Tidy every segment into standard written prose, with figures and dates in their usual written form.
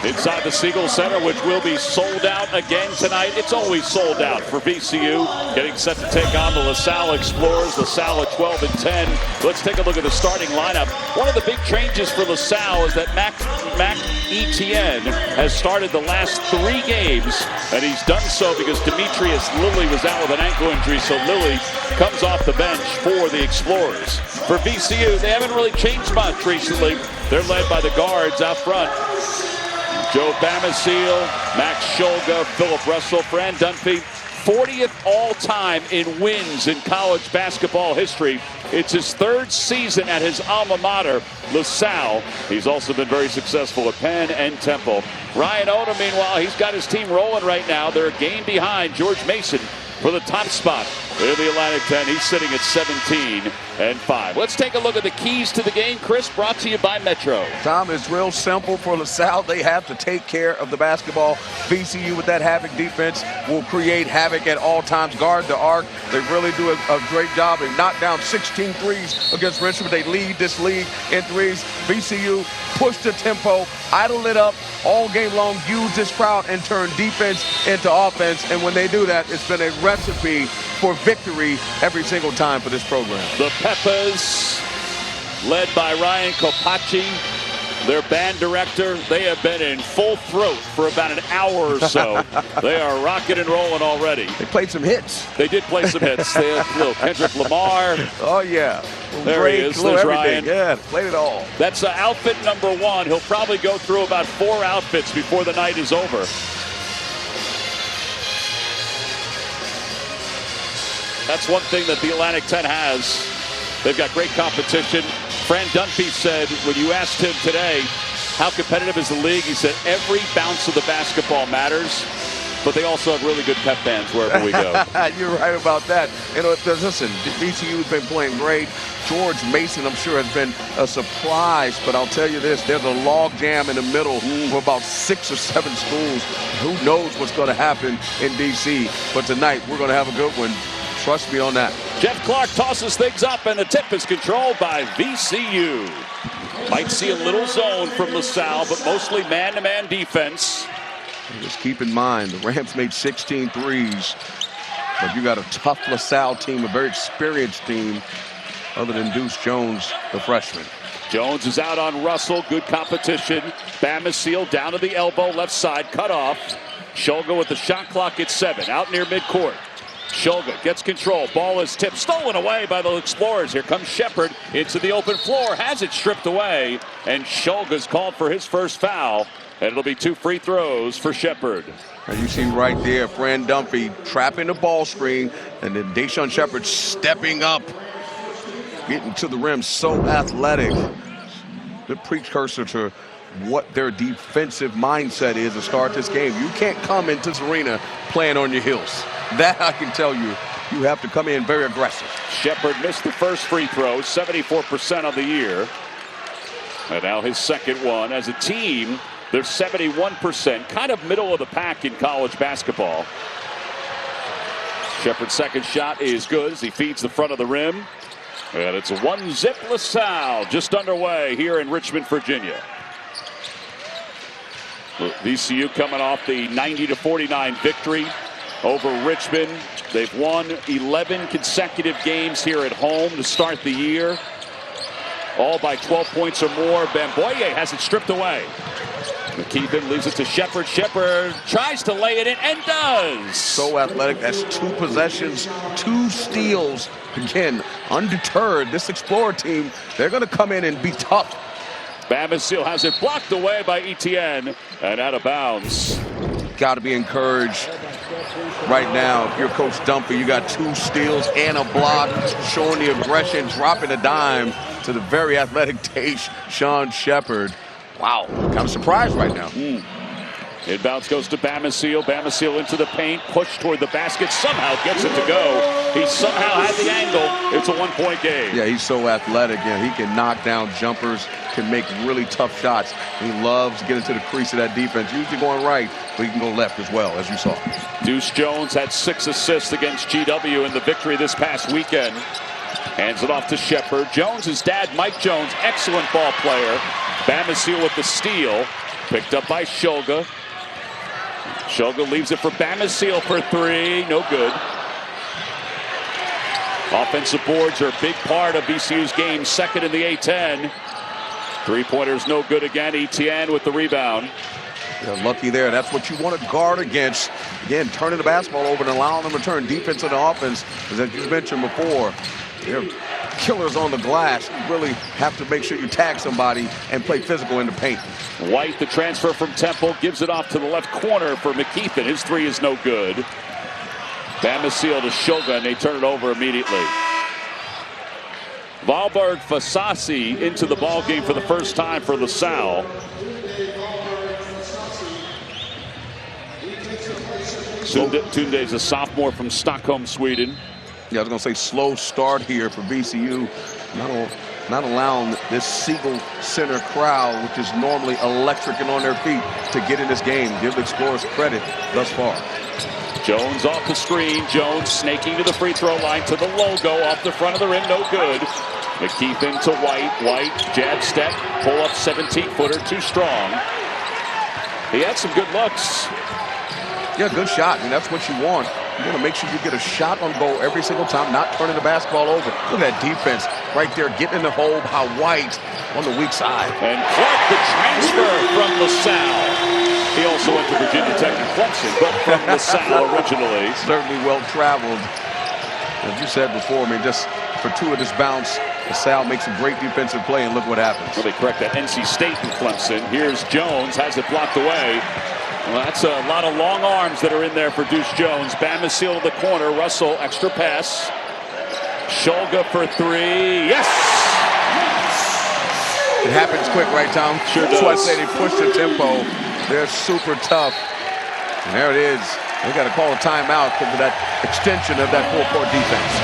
inside the Siegel Center, which will be sold out again tonight. It's always sold out for VCU. Getting set to take on the LaSalle Explorers. LaSalle at 12-10. Let's take a look at the starting lineup. One of the big changes for LaSalle is that Mac Etienne has started the last 3 games, and he's done so because Demetrius Lilly was out with an ankle injury, so Lilly comes off the bench for the Explorers. For VCU, they haven't really changed much recently. They're led by the guards out front. Joe Bamisile, Max Shulga, Philip Russell, Fran Dunphy. 40th all-time in wins in college basketball history. It's his 3rd season at his alma mater, LaSalle. He's also been very successful at Penn and Temple. Ryan Odom, meanwhile, he's got his team rolling right now. They're a game behind George Mason for the top spot in the Atlantic 10. He's sitting at 17-5. Let's take a look at the keys to the game. Chris, brought to you by Metro. Tom, it's real simple for LaSalle. They have to take care of the basketball. VCU with that havoc defense will create havoc at all times. Guard the arc. They really do a great job. They knock down 16 threes against Richmond. They lead this league in threes. VCU push the tempo, idle it up all game long, use this crowd and turn defense into offense. And when they do that, it's been a recipe for victory every single time for this program. The Peppers, led by Ryan Kopacci, their band director, they have been in full throat for about an hour or so. They are rocking and rolling already. They played some hits. They did play some hits. They had a little Kendrick Lamar. Oh, yeah. There he is. There's Ryan. Yeah, played it all. That's outfit number 1. He'll probably go through about 4 outfits before the night is over. That's one thing that the Atlantic 10 has. They've got great competition. Fran Dunphy said, when you asked him today, how competitive is the league? He said, every bounce of the basketball matters, but they also have really good pep bands wherever we go. You're right about that. You know, listen, VCU's been playing great. George Mason, I'm sure, has been a surprise, but I'll tell you this, there's a log jam in the middle for about 6 or 7 schools. Who knows what's going to happen in D.C., but tonight we're going to have a good one. Trust me on that. Jeff Clark tosses things up, and the tip is controlled by VCU. Might see a little zone from LaSalle, but mostly man-to-man defense. Just keep in mind, the Rams made 16 threes, but you got a tough LaSalle team, a very experienced team, other than Deuce Jones, the freshman. Jones is out on Russell. Good competition. Bamisile down to the elbow, left side, cut off. Shulga with the shot clock at 7, out near midcourt. Shulga gets control. Ball is tipped. Stolen away by the Explorers. Here comes Shepard into the open floor. Has it stripped away. And Shulga's called for his first foul. And it'll be 2 free throws for Shepard. And you see right there, Fran Dunphy trapping the ball screen. And then Deshaun Shepard stepping up. Getting to the rim. So athletic. The precursor to what their defensive mindset is to start this game. You can't come into this arena playing on your heels. That I can tell you. You have to come in very aggressive. Shepard missed the first free throw, 74% on the year. And now his second one. As a team, they're 71%, kind of middle of the pack in college basketball. Shepard's second shot is good as he feeds the front of the rim. And it's a 1-zip LaSalle just underway here in Richmond, Virginia. VCU coming off the 90-49 victory over Richmond. They've won 11 consecutive games here at home to start the year. All by 12 points or more. Bamboye has it stripped away. McKeithen leaves it to Shepard. Shepard tries to lay it in and does. So athletic. That's 2 possessions, 2 steals. Again, undeterred. This Explorer team, they're going to come in and be tough. Bamisile has it blocked away by Etienne and out of bounds. Got to be encouraged right now. If you're Coach Dunphy, you got 2 steals and a block, showing the aggression, dropping a dime to the very athletic Deshaun Shepard. Wow, kind of surprised right now. Inbounds goes to Bamisile. Bamisile into the paint, pushed toward the basket, somehow gets it to go. He somehow had the angle. It's a 1-point game. Yeah, he's so athletic. Yeah, he can knock down jumpers, can make really tough shots. He loves getting to the crease of that defense, usually going right, but he can go left as well, as you saw. Deuce Jones had 6 assists against GW in the victory this past weekend. Hands it off to Shepard. Jones' dad, Mike Jones, excellent ball player. Bamisile with the steal. Picked up by Shulga. Shulga leaves it for Bamisile for three. No good. Offensive boards are a big part of VCU's game. Second in the A-10. Three-pointers no good again. Etienne with the rebound. They're lucky there. That's what you want to guard against. Again, turning the basketball over and allowing them to turn defense and offense. As you mentioned before, they're killers on the glass. You really have to make sure you tag somebody and play physical in the paint. White, the transfer from Temple, gives it off to the left corner for McKeithen. His three is no good. Bamisile to Shulga, and they turn it over immediately. Valberg Fasasi into the ballgame for the first time for Salle. Tunde is a sophomore from Stockholm, Sweden. Yeah, I was going to say slow start here for VCU. Not allowing this Siegel Center crowd, which is normally electric and on their feet, to get in this game. Give the Explorers credit thus far. Jones off the screen. Jones snaking to the free throw line to the logo off the front of the rim. No good. McKeithen to White. White, jab step, pull up 17-footer, too strong. He had some good looks. Yeah, good shot. I mean, that's what you want. You want to make sure you get a shot on goal every single time, not turning the basketball over. Look at that defense right there, getting in the hole. How White on the weak side. And Clark, the transfer from LaSalle. He also went to Virginia Tech and Clemson, but from LaSalle originally. Certainly well traveled. As you said before, I mean, just fortuitous bounce. LaSalle makes a great defensive play, and look what happens. Well, they correct that. NC State and Clemson. Here's Jones, has it blocked away. Well, that's a lot of long arms that are in there for Deuce Jones. Bamisile to the corner. Russell, extra pass. Shulga for three. Yes! It happens quick, right, Tom? Sure That's does. why I say they push the tempo. They're super tough. And there it is. They got to call a timeout because of that extension of that full-court defense.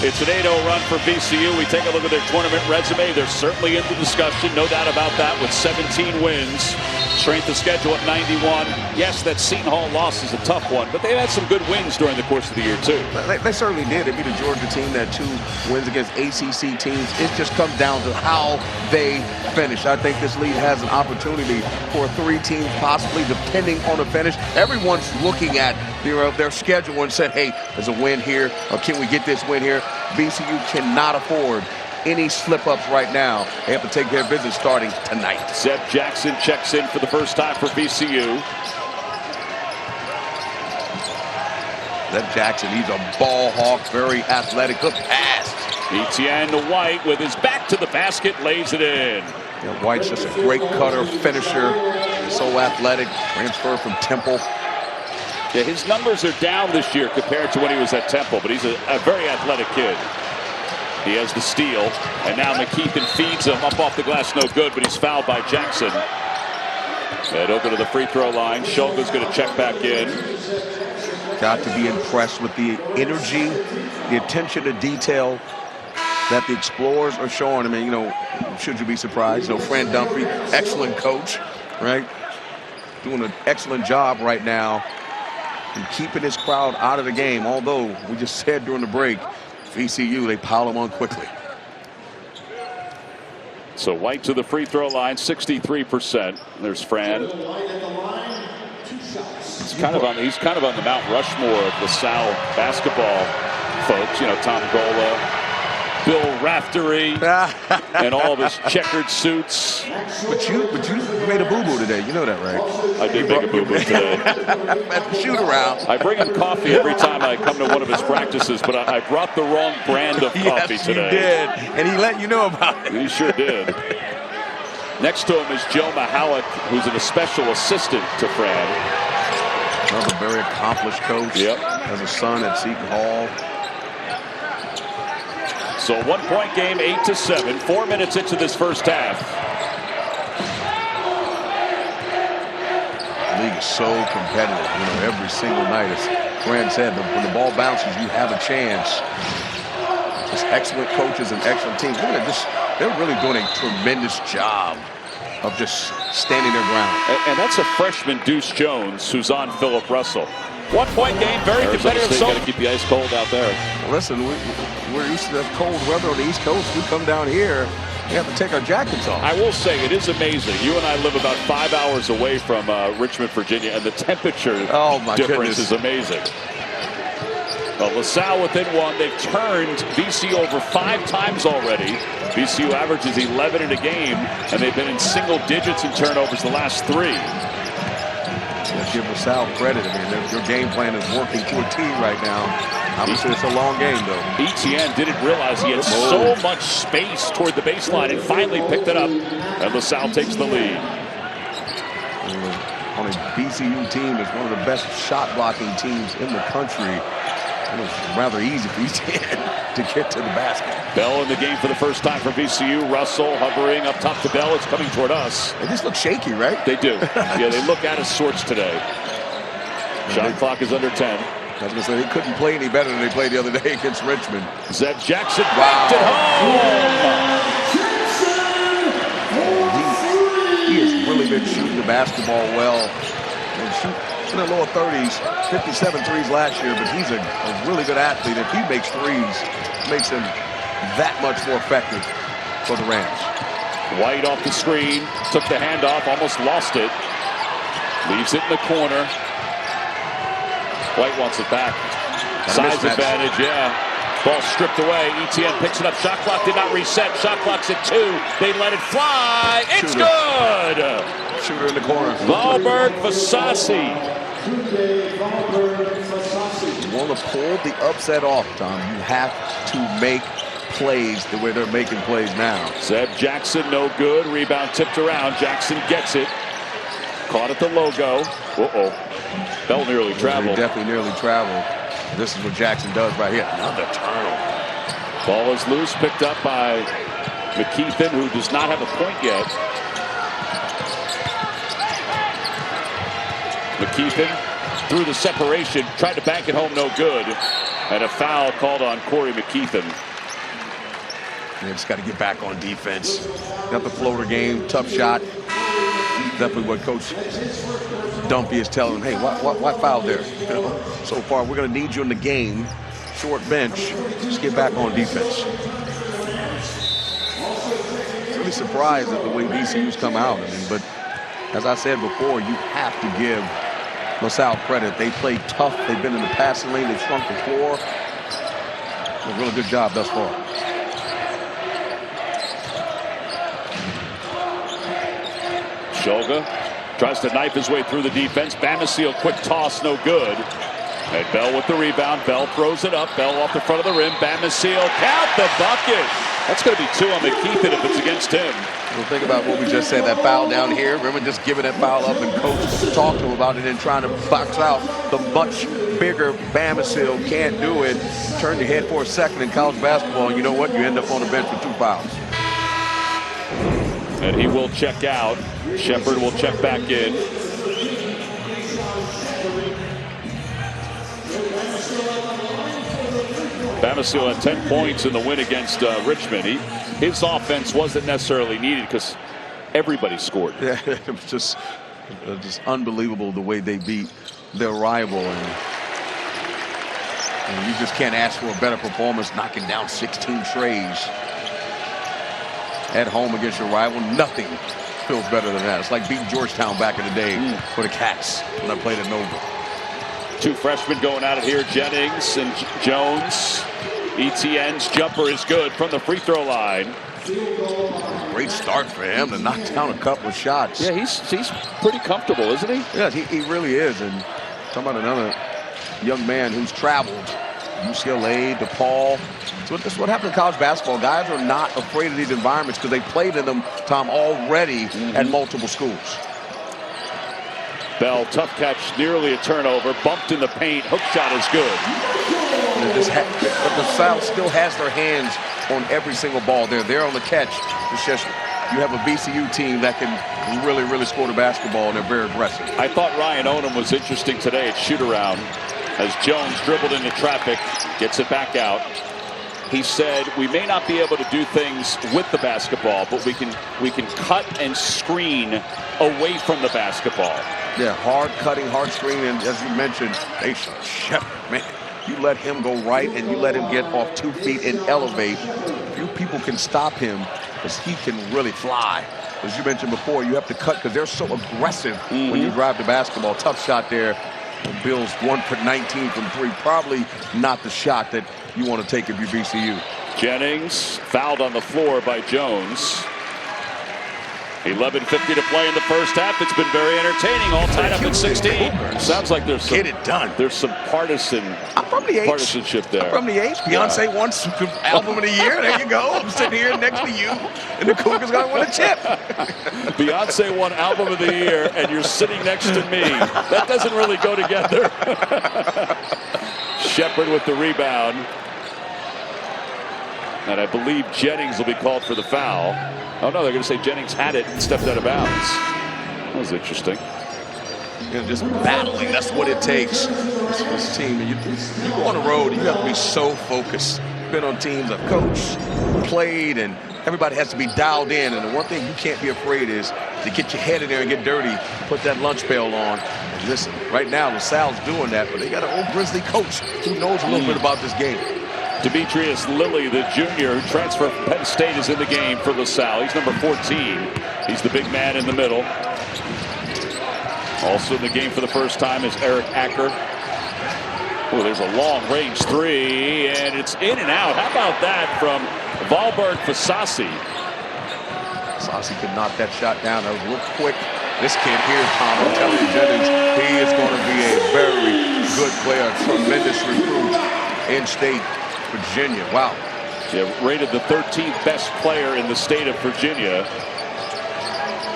It's an 8-0 run for VCU. We take a look at their tournament resume. They're certainly in the discussion, no doubt about that, with 17 wins. Strength of schedule at 91. Yes, that Seton Hall loss is a tough one, but they've had some good wins during the course of the year, too. They certainly did. They beat a Georgia team that 2 wins against ACC teams. It just comes down to how they finish. I think this league has an opportunity for 3 teams, possibly, depending on the finish. Everyone's looking at their schedule and said, hey, there's a win here, or can we get this win here? VCU cannot afford any slip-ups right now. They have to take care of business starting tonight. Zeb Jackson checks in for the first time for VCU. Zeb Jackson, he's a ball hawk, very athletic. Good pass. Etienne to White with his back to the basket, lays it in. Yeah, White's just a great cutter, finisher, so athletic. Transfer from Temple. Yeah, his numbers are down this year compared to when he was at Temple, but he's a very athletic kid. He has the steal, and now McKeithen feeds him up off the glass, no good, but he's fouled by Jackson. And over to the free throw line. Shulga's going to check back in. Got to be impressed with the energy, the attention to detail that the Explorers are showing. I mean, you know, should you be surprised? You know, Fran Dunphy, excellent coach, right? Doing an excellent job right now in keeping this crowd out of the game. Although, we just said during the break, VCU, they pile them on quickly. So White to the free throw line, 63%. There's Fran. He's kind of on the Mount Rushmore of LaSalle basketball folks. You know, Tom Gola, Bill Raftery, and all of his checkered suits. But you made a boo-boo today. You know that, right? I did make a boo-boo today. At the shoot-around. I bring him coffee every time I come to one of his practices, but I brought the wrong brand of coffee today. Yes, you did. And he let you know about it. He sure did. Next to him is Joe Mahalik, who's a special assistant to Fran. Another very accomplished coach. Yep. Has a son at Seton Hall. So 1-point game, 8-7. 4 minutes into this first half. The league is so competitive, you know, every single night. As Fran said, when the ball bounces, you have a chance. Just excellent coaches and excellent teams. They're really doing a tremendous job of just standing their ground. And that's a freshman, Deuce Jones, who's on Philip Russell. 1-point game, very competitive. So got to keep the ice cold out there. Listen, we're used to that cold weather on the East Coast. We come down here, We have to take our jackets off. I will say it is amazing. You and I live about 5 hours away from Richmond, Virginia, and the temperature difference is amazing. Well, LaSalle within one. They've turned VCU over 5 times already. VCU averages 11 in a game, and they've been in single digits in turnovers the last 3. Give LaSalle credit. I mean, their game plan is working to a T right now. Obviously, it's a long game, though. ETN didn't realize he had so much space toward the baseline and finally picked it up, and LaSalle takes the lead. On a VCU team that's one of the best shot-blocking teams in the country, it was rather easy for ETN to get to the basket. Bell in the game for the first time for VCU. Russell hovering up top to Bell. It's coming toward us. They just look shaky, right? They do. Yeah, they look out of sorts today. Shot clock is under 10. I was going to say, they couldn't play any better than they played the other day against Richmond. Zeb Jackson backed it home. He has really been shooting the basketball well. In the lower 30s, 57 threes last year, but he's a really good athlete. If he makes threes, it makes him that much more effective for the Rams. White off the screen, took the handoff, almost lost it. Leaves it in the corner. White wants it back. Size advantage, yeah. Ball stripped away. ETN picks it up. Shot clock did not reset. Shot clock's at 2. They let it fly. It's good. Shooter in the corner. Valberg Fasasi. You want to pull the upset off, Tom. You have to make plays the way they're making plays now. Zeb Jackson, no good. Rebound tipped around. Jackson gets it. Caught at the logo. Uh-oh. Bell nearly traveled. They definitely nearly traveled. This is what Jackson does right here. Another turnover. Ball is loose, picked up by McKeithen, who does not have a point yet. McKeithen through the separation, tried to bank it home, no good. And a foul called on Corey McKeithen. They just got to get back on defense. Got the floater game, tough shot. Definitely what Coach Dumpy is telling them, hey, why foul there? You know, so far, we're going to need you in the game. Short bench. Just get back on defense. Really surprised at the way VCU's come out. I mean, but as I said before, you have to give LaSalle credit. They played tough. They've been in the passing lane. They've shrunk the floor. A really good job thus far. Shulga tries to knife his way through the defense. Bamisile, quick toss, no good. And Bell with the rebound. Bell throws it up. Bell off the front of the rim. Bamisile, count the bucket. That's going to be 2 on McKeithen if it's against him. Well, think about what we just said, that foul down here. Remember just giving that foul up and Coach talked to him about it and trying to box out the much bigger Bamisile. Can't do it. Turn your head for a second in college basketball, and you know what? You end up on the bench with 2 fouls. And he will check out. Shepard will check back in. Bamisile had 10 points in the win against Richmond. His offense wasn't necessarily needed because everybody scored. Yeah, it was just unbelievable the way they beat their rival. And you just can't ask for a better performance, knocking down 16 trays at home against your rival. Nothing feels better than that. It's like beating Georgetown back in the day for the Cats when I played at Nova. 2 freshmen going at it here, Jennings and Jones. ETN's jumper is good from the free throw line. Great start for him to knock down a couple of shots. Yeah, he's pretty comfortable, isn't he? Yeah, he really is. And talking about another young man who's traveled. UCLA, DePaul. So this is what happened in college basketball. Guys are not afraid of these environments because they played in them, Tom, already at multiple schools. Bell, tough catch, nearly a turnover, bumped in the paint, hook shot is good. But the South still has their hands on every single ball. They're there on the catch. It's just you have a VCU team that can really, really score the basketball, and they're very aggressive. I thought Ryan Onum was interesting today at shoot-around as Jones dribbled into traffic, gets it back out. He said, we may not be able to do things with the basketball, but we can cut and screen away from the basketball. Yeah, hard cutting, hard screening, and as you mentioned, Shepard, man, you let him go right and you let him get off 2 feet and elevate. Few people can stop him because he can really fly. As you mentioned before, you have to cut because they're so aggressive when you drive the basketball. Tough shot there. Bills 1 for 19 from 3. Probably not the shot that you want to take if you're VCU. Jennings fouled on the floor by Jones. 11:50 to play in the first half. It's been very entertaining. All tied up at 16. Sounds like there's some, get it done. There's some partisanship there. I'm from the H. Beyonce won album of the year. There you go. I'm sitting here next to you, and the Cougars gonna win a chip. Beyonce won album of the year, and you're sitting next to me. That doesn't really go together. Shepard with the rebound. And I believe Jennings will be called for the foul. Oh, no, they're going to say Jennings had it and stepped out of bounds. That was interesting. Just battling, that's what it takes. This team, you go on the road, you have to be so focused. Been on teams I've coached, played, and everybody has to be dialed in. And the one thing you can't be afraid is to get your head in there and get dirty, put that lunch pail on. And listen, right now, LaSalle's doing that, but they got an old Grizzly coach who knows a little bit about this game. Demetrius Lilly, the junior who transferred from Penn State, is in the game for LaSalle. He's number 14. He's the big man in the middle. Also in the game for the first time is Eric Acker. Oh, there's a long-range three, and it's in and out. How about that from Valberg Fasasi? Fasasi could knock that shot down. That was real quick. This kid here, Tom, I'm telling you, Jennings, he is going to be a very good player, tremendous recruit in state. Virginia, wow. Yeah, rated the 13th best player in the state of Virginia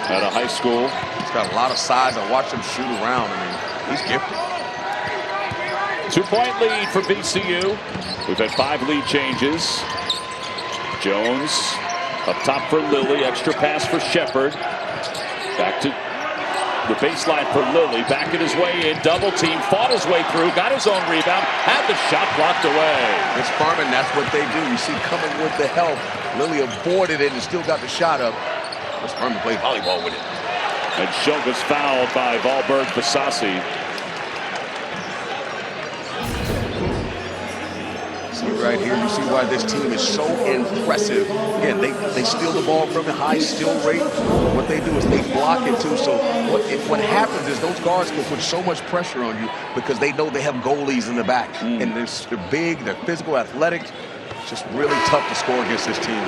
at a high school. He's got a lot of size. I watched him shoot around. I mean, he's gifted. 2-point lead for VCU. We've had 5 lead changes. Jones up top for Lilly. Extra pass for Shepard. Back to the baseline for Lilly. Backing his way in. Double team. Fought his way through. Got his own rebound. Had the shot blocked away. It's Furman. That's what they do. You see coming with the help. Lilly avoided it and still got the shot up. It's Furman played volleyball with it. And Shulga's fouled by Valberg Fasasi. See right here, you see why this team is so impressive. Again, they steal the ball from a high steal rate. What they do is they block it too. So what happens is those guards can put so much pressure on you because they know they have goalies in the back. And they're big, they're physical, athletic. It's just really tough to score against this team.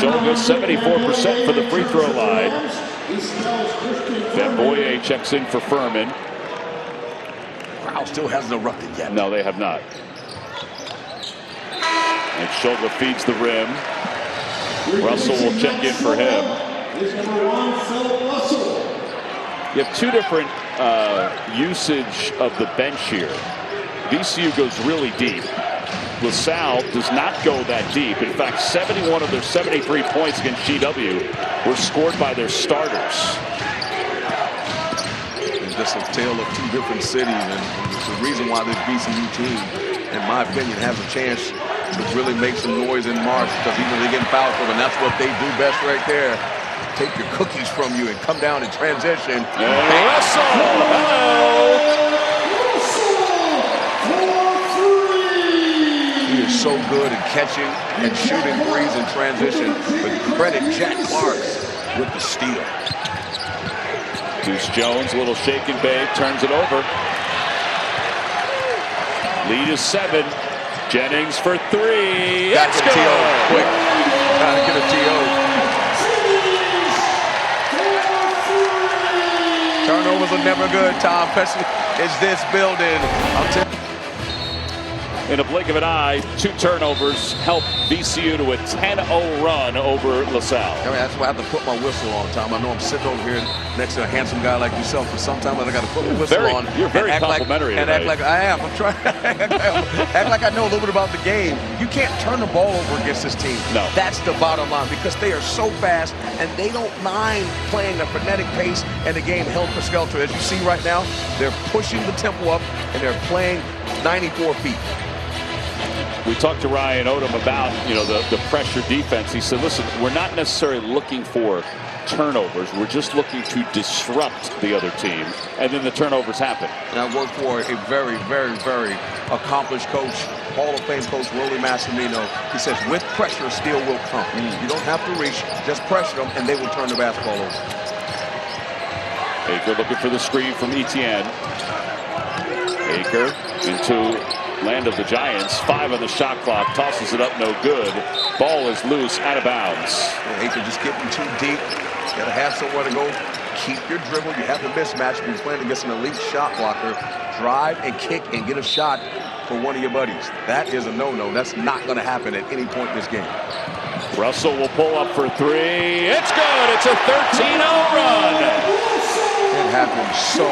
Shulga 74% for the free throw line. Van Boye checks in for Furman. Crowd still hasn't erupted yet. No, they have not. And Shulga feeds the rim. Russell will check in for him. You have 2 different usage of the bench here. VCU goes really deep. LaSalle does not go that deep. In fact, 71 of their 73 points against GW were scored by their starters. It's just a tale of 2 different cities, and it's the reason why this VCU team, in my opinion, has a chance to really make some noise in March, because even they get fouled for them, and that's what they do best right there. Take your cookies from you and come down and transition. And Russell! Hello! He is so good at catching and shooting threes in transition, but credit Jack Clark with the steal. Deuce Jones, a little shake and bake, turns it over. Lead is 7. Jennings for 3. That's good. Quick. Gotta get a TO. Turnovers are never good, Tom, especially in this building. I'll tell you. In a blink of an eye, 2 turnovers help VCU to a 10-0 run over LaSalle. I mean, that's why I have to put my whistle on, Tom. I know I'm sitting over here next to a handsome guy like yourself, but sometimes I got to put my whistle on. You're very complimentary and act like I am. I'm trying to act like I know a little bit about the game. You can't turn the ball over against this team. No. That's the bottom line, because they are so fast, and they don't mind playing a frenetic pace and the game held for skelter. As you see right now, they're pushing the tempo up, and they're playing 94 feet. We talked to Ryan Odom about, the pressure defense. He said, listen, we're not necessarily looking for turnovers. We're just looking to disrupt the other team, and then the turnovers happen. And I work for a very, very, very accomplished coach, Hall of Fame coach Rolly Massimino. He says, with pressure, steal will come. You don't have to reach, just pressure them, and they will turn the basketball over. Aker looking for the screen from Etienne. Aker into land of the Giants. 5 on the shot clock. Tosses it up, no good. Ball is loose, out of bounds. Aker just getting too deep. You gotta have somewhere to go. Keep your dribble. You have the mismatch. You're playing against an elite shot blocker. Drive and kick and get a shot for one of your buddies. That is a no-no. That's not going to happen at any point in this game. Russell will pull up for 3. It's good. It's a 13-0 run. It happened so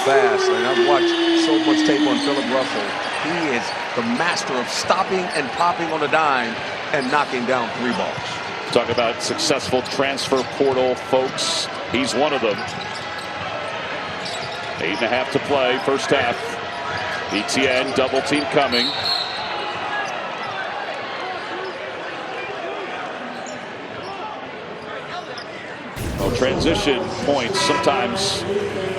fast. And I've watched so much tape on Philip Russell. He is the master of stopping and popping on a dime and knocking down 3 balls. Talk about successful transfer portal folks. He's one of them. 8.5 to play, first half. Etienne, double team coming. Well, transition points, sometimes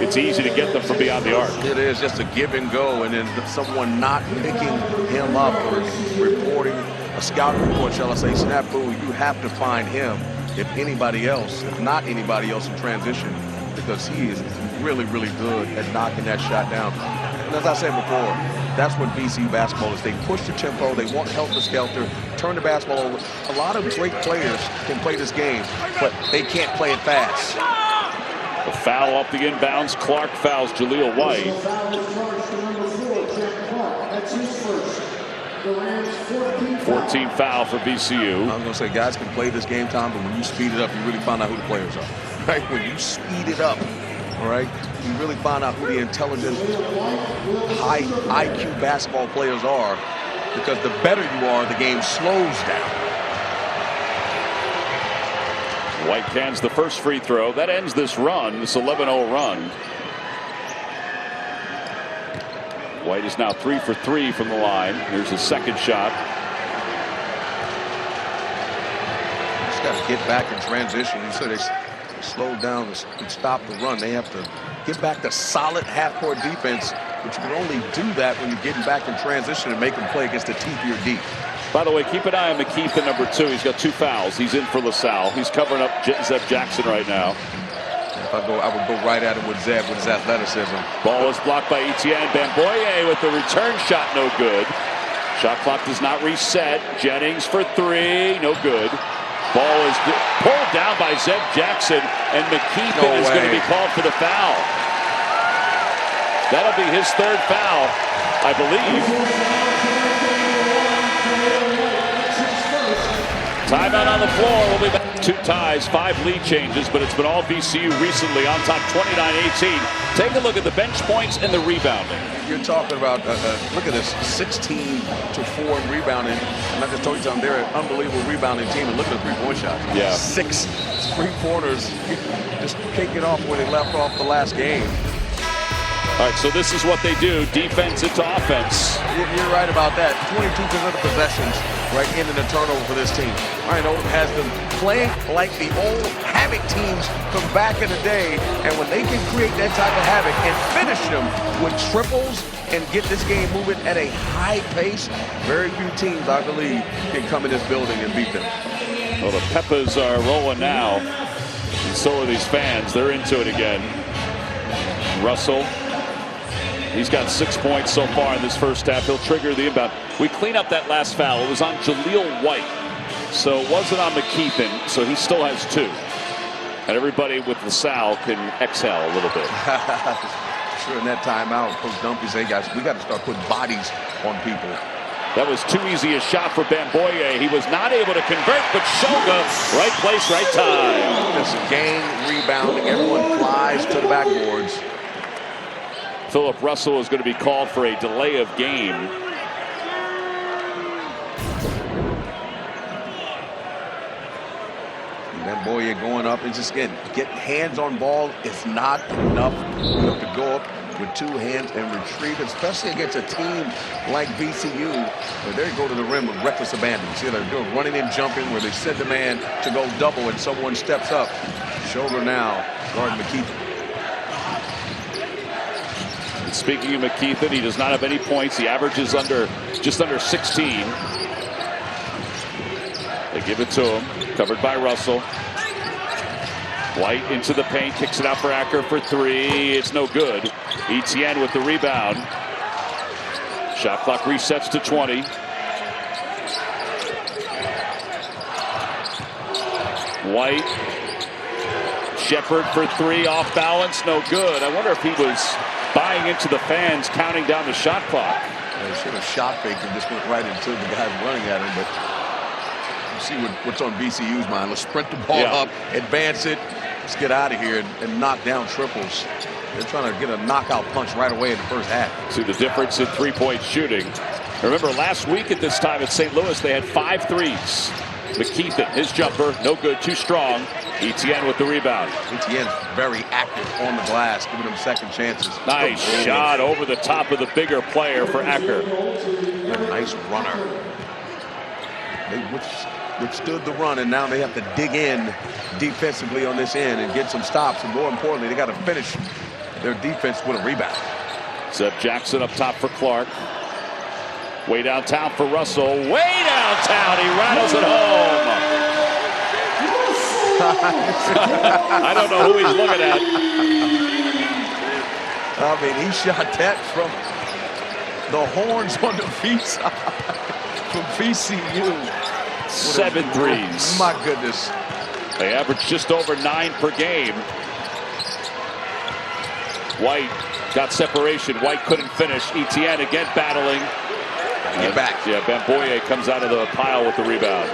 it's easy to get them from beyond the arc. It is just a give and go, and then someone not picking him up or reporting a scouting report, shall I say, snafu. You have to find him, if anybody else, if not anybody else in transition, because he is really, really good at knocking that shot down. And as I said before, that's what VCU basketball is. They push the tempo, they want helter-skelter, turn the basketball over. A lot of great players can play this game, but they can't play it fast. The foul off the inbounds. Clark fouls Jaleel White. 14 foul for VCU. I was going to say, guys can play this game, Tom, but when you speed it up, you really find out who the players are. Right? When you speed it up, all right, you really find out who the intelligent, high IQ basketball players are, because the better you are, the game slows down. White cans the first free throw. That ends this run, this 11-0 run. White is now 3 for 3 from the line. Here's his second shot. Just got to get back in transition. You said they slowed down and stopped the run. They have to get back to solid half-court defense, but you can only do that when you're getting back in transition and make them play against the teeth of your D. By the way, keep an eye on McKeith at number 2. He's got 2 fouls. He's in for LaSalle. He's covering up Zeb Jackson right now. If I would go right at him with Zeb with his athleticism. Ball is blocked by Etienne. Bamboye with the return shot, no good. Shot clock does not reset. Jennings for 3, no good. Ball is pulled down by Zeb Jackson, and McKeith is going to be called for the foul. That'll be his 3rd foul, I believe. Timeout on the floor. We'll be back. 2 ties, 5 lead changes, but it's been all VCU recently on top 29-18. Take a look at the bench points and the rebounding. You're talking about, look at this, 16-4 in rebounding. And I just told you something, they're an unbelievable rebounding team. And look at the 3-point shots. Yeah. 6 3-pointers just kicking off where they left off the last game. All right, so this is what they do, defense into offense. You're right about that. 22% of possessions right into the turnover for this team. Ryan Odom has them playing like the old Havoc teams from back in the day. And when they can create that type of havoc and finish them with triples and get this game moving at a high pace, very few teams, I believe, can come in this building and beat them. Well, the Peppers are rolling now, and so are these fans. They're into it again. Russell. He's got 6 points so far in this first half. He'll trigger the inbound. We clean up that last foul. It was on Jaleel White. So it wasn't on McKeithen, so he still has 2. And everybody with LaSalle can exhale a little bit. Sure, in that timeout, Coach Dumpy said, guys, we got to start putting bodies on people. That was too easy a shot for Bamboye. He was not able to convert, but Shulga, right place, right time. Just gang rebounding. Everyone flies to the backboards. Philip Russell is going to be called for a delay of game. Bamboye going up and just get hands on ball is not enough. You have to go up with two hands and retrieve, especially against a team like VCU, where they go to the rim with reckless abandon. See, they're doing running and jumping where they send the man to go double and someone steps up. Shulga now guarding McKeithen. Speaking of McKeithen, he does not have any points. He averages just under 16. They give it to him, covered by Russell. White into the paint, kicks it out for Acker for three. It's no good. Etienne with the rebound. Shot clock resets to 20. White. Shepard for three, off balance, no good. I wonder if he was buying into the fans counting down the shot clock. They should have shot faked and just went right into the guy running at him, but you see what's on VCU's mind. Let's sprint the ball up, advance it, let's get out of here and knock down triples. They're trying to get a knockout punch right away in the first half. See the difference in three-point shooting. Remember last week at this time at St. Louis, they had 5 threes. McKeithen, his jumper, no good, too strong. Etienne with the rebound. Etienne's very active on the glass, giving him second chances. Nice shot over the top of the bigger player for Acker. A nice runner. They withstood the run, and now they have to dig in defensively on this end and get some stops. And more importantly, they got to finish their defense with a rebound. Seth Jackson up top for Clark. Way downtown for Russell. Way downtown. He rattles it home. I don't know who he's looking at. I mean, he shot that from the horns on the V side from VCU. 7 threes. My goodness. They average just over 9 per game. White got separation. White couldn't finish. Etienne again battling. Get back. Yeah, Bamboye comes out of the pile with the rebound.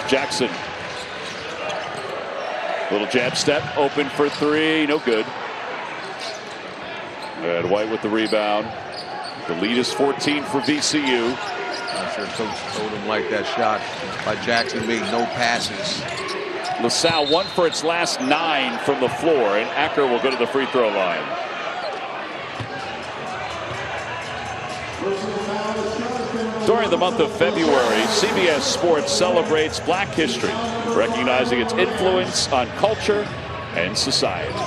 Jackson. Little jab step, open for three, no good. And White with the rebound. The lead is 14 for VCU. I'm sure Coach told him like that shot by Jackson made no passes. LaSalle 1 for its last 9 from the floor, and Acker will go to the free throw line. During the month of February, CBS Sports celebrates Black history, recognizing its influence on culture and society.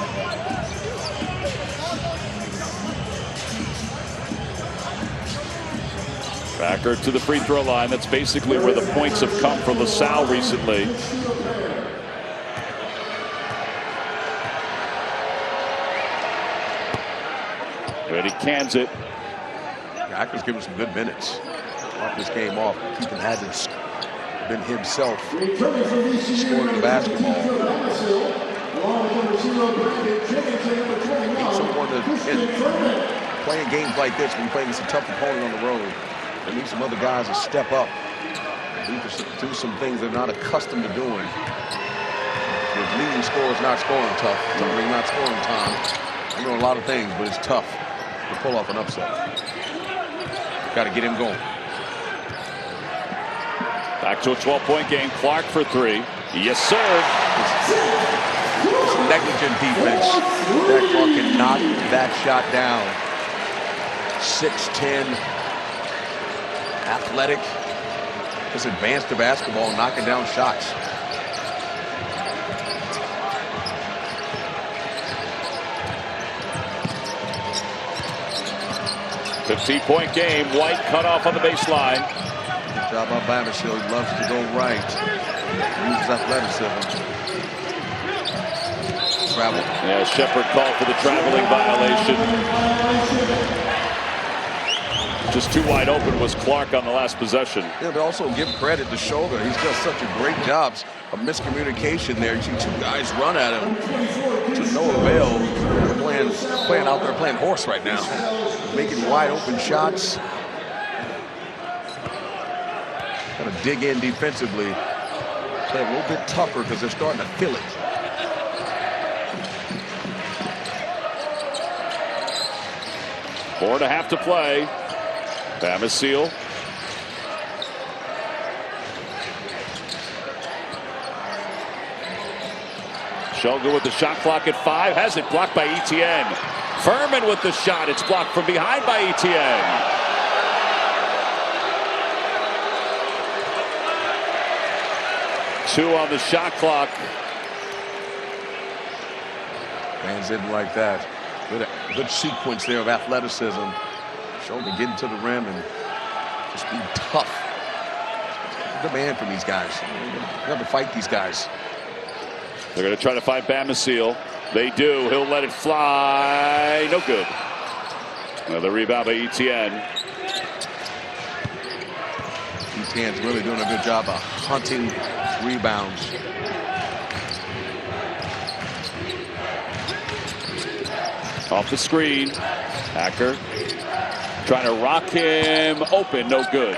Acker to the free throw line. That's basically where the points have come from LaSalle recently. But he cans it. Acker's given some good minutes. Off this game off. Keaton hasn't been himself scoring the basketball. Someone that playing games like this, when you play against a tough opponent on the road, there need some other guys to step up and do some things they're not accustomed to doing. With leading scorers not scoring tough, somebody not scoring time. They're doing a lot of things, but it's tough to pull off an upset. Got to get him going. Back to a 12-point game. Clark for three. Yes, sir. It's negligent defense. That Clark can knock that shot down. 6'10", athletic. Just advanced to basketball, knocking down shots. .15-point game. White cut off on the baseline. Good job by Bamisile. He loves to go right. Uses athleticism. Travel. Yeah, Shepard called for the traveling violation. Just too wide open was Clark on the last possession. Yeah, but also give credit to Shulga. He's done such a great job of miscommunication there. You see two guys run at him to no avail. They're playing out there, playing horse right now. Making wide open shots. Got to dig in defensively. Play a little bit tougher because they're starting to feel it. Four and a half to play. Bamisile. Shulga with the shot clock at 5. Has it blocked by Etienne. Furman with the shot. It's blocked from behind by Etienne. Two on the shot clock. Fans didn't like that. Good sequence there of athleticism. Shulga getting to the rim and just being tough. Demand from these guys. You have to fight these guys. They're going to try to find Bamisile. They do. He'll let it fly. No good. Another rebound by Etienne. Etienne's really doing a good job of hunting rebounds. Off the screen. Hacker trying to rock him open. No good.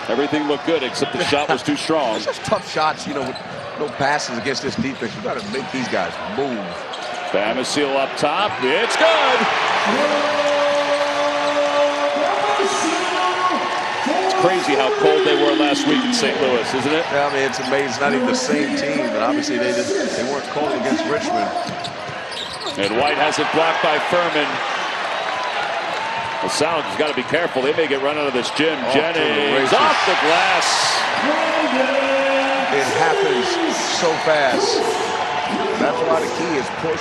Everything looked good except the shot was too strong. It's just tough shots, you know, with no passes against this defense. You got to make these guys move. Bamisile up top. It's good. It's crazy how cold they were last week in St. Louis, isn't it? Yeah, I mean, it's amazing. It's not even the same team, but obviously they weren't cold against Richmond. And White has it blocked by Furman. The Salle has got to be careful. They may get run out of this gym. Jennings off the glass. It happens so fast. That's why the key is push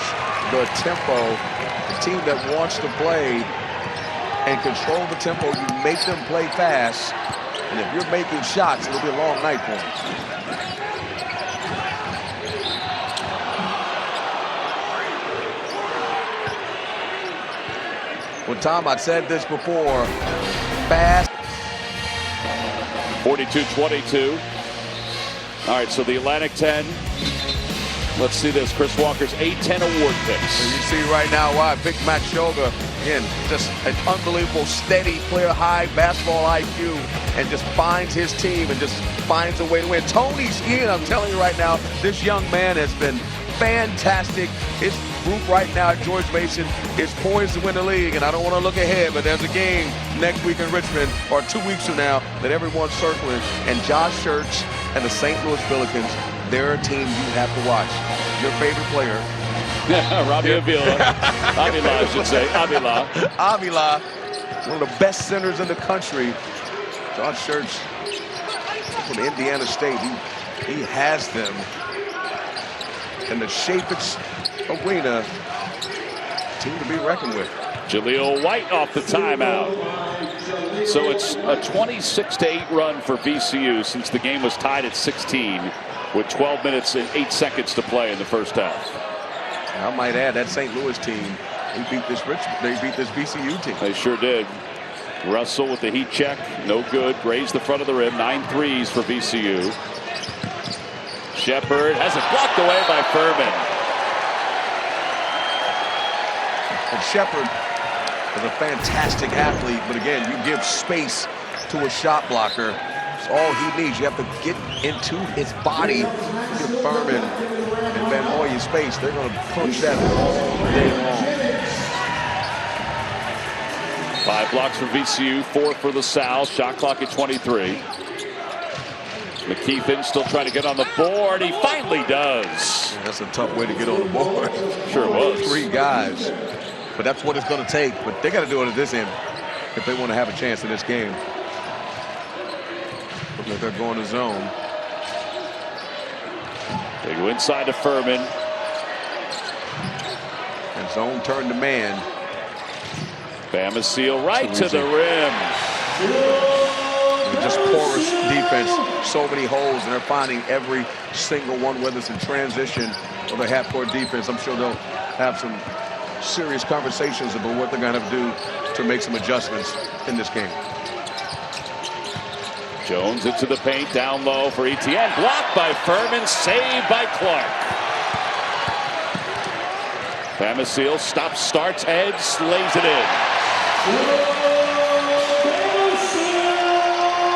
the tempo. The team that wants to play and control the tempo, you make them play fast. And if you're making shots, it'll be a long night for them. Well, Tom, I've said this before, fast. 42-22. All right, so the Atlantic 10. Let's see this. Chris Walker's A10 award picks. And you see right now why I picked Matt Shulga. Again, just an unbelievable, steady player, high basketball IQ, and just finds his team and just finds a way to win. Tony's in, I'm telling you right now, this young man has been fantastic. His group right now at George Mason is poised to win the league, and I don't want to look ahead, but there's a game next week in Richmond, or 2 weeks from now, that everyone's circling, and Josh Church and the St. Louis Billikens, they're a team you have to watch. Your favorite player. Robbie Avila. Avila, I should say. Avila. Avila, one of the best centers in the country. Josh Church from Indiana State, he has them in the Chaffetz Arena, team to be reckoned with. Jaleel White off the timeout. So it's a 26-8 run for VCU since the game was tied at 16 with 12 minutes and 8 seconds to play in the first half. I might add that St. Louis team, they beat this VCU team. They sure did. Russell with the heat check, no good. Raised the front of the rim, 9 threes for VCU. Shepard has it blocked away by Furman. And Shepard is a fantastic athlete, but again, you give space to a shot blocker. It's all he needs. You have to get into his body. Give Furman and Van Hoyen space. They're going to punch that all day long. 5 blocks for VCU, 4 for the Salle. Shot clock at 23. McKeithen still trying to get on the board. He finally does. Yeah, that's a tough way to get on the board. Sure was. 3 guys. But that's what it's going to take. But they got to do it at this end if they want to have a chance in this game. Looks like they're going to zone. They go inside to Furman. And zone turn to man. Bamisile right to the rim. Just porous defense, so many holes, and they're finding every single one, whether it's in transition or the half-court defense. I'm sure they'll have some serious conversations about what they're going to have to do to make some adjustments in this game. Jones into the paint, down low for Etienne. Blocked by Furman, saved by Clark. Bamisile stops, starts, heads, lays it in.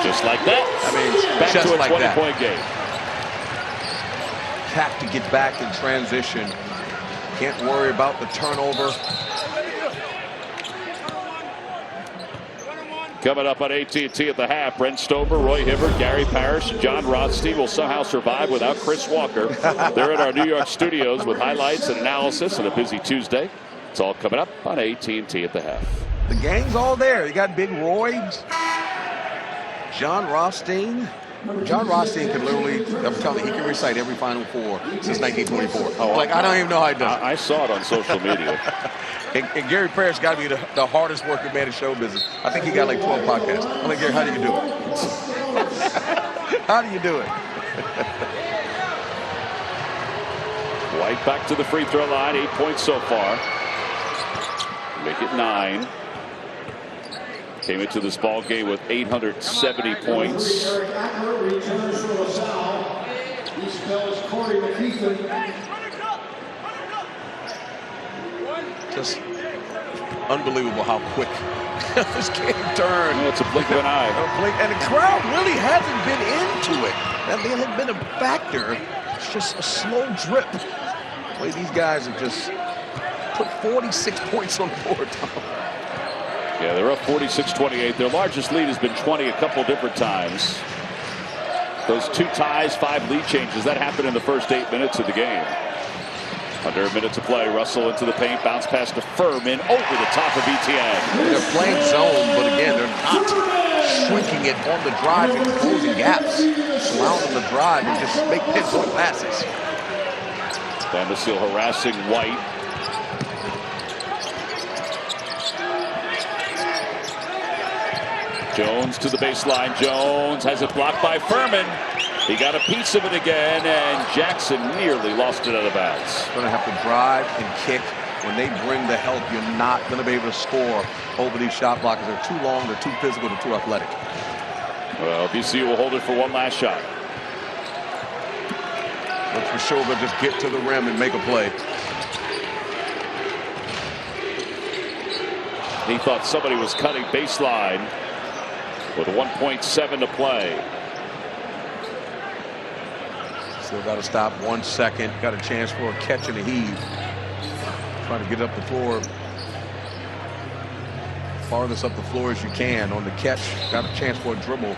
Just like that. I mean, back just to a like 20-point game. Have to get back in transition. Can't worry about the turnover. Coming up on AT&T at the half, Brent Stover, Roy Hibbert, Gary Parrish, and John Rothstein will somehow survive without Chris Walker. They're in our New York studios with highlights and analysis on a busy Tuesday. It's all coming up on AT&T at the half. The gang's all there. You got Big Roy, John Rothstein. John Rothstein can literally, I'm telling you, he can recite every Final Four since 1924. Oh, like, I don't even know how he does it. I saw it on social media. and Gary Parrish got to be the hardest working man in show business. I think he got like 12 podcasts. I'm like, Gary, how do you do it? How do you do it? White back to the free throw line, 8 points so far. Make it 9. Came into this ball game with 870 points. Just unbelievable how quick this game turned. Yeah, it's a blink of an eye. And the crowd really hasn't been into it. That hasn't been a factor. It's just a slow drip. The way these guys have just put 46 points on the board, Tom. Yeah, they're up 46-28. Their largest lead has been 20 a couple different times. Those 2 ties, 5 lead changes, that happened in the first 8 minutes of the game. Under a minute to play, Russell into the paint, bounce pass to Furman, over the top of ETN. They're playing zone, but again, they're not shrinking it on the drive and closing gaps. Allowing them to drive and just make pinpoint passes. Bamisile harassing White. Jones to the baseline. Jones has it blocked by Furman. He got a piece of it again, and Jackson nearly lost it out of bounds. Going to have to drive and kick. When they bring the help, you're not going to be able to score over these shot blockers. They're too long, they're too physical, they're too athletic. Well, VCU will hold it for one last shot. Look for Shulga, just get to the rim and make a play. He thought somebody was cutting baseline with 1.7 to play. Still got to stop 1 second. Got a chance for a catch and a heave. Trying to get up the floor. Farthest up the floor as you can on the catch. Got a chance for a dribble.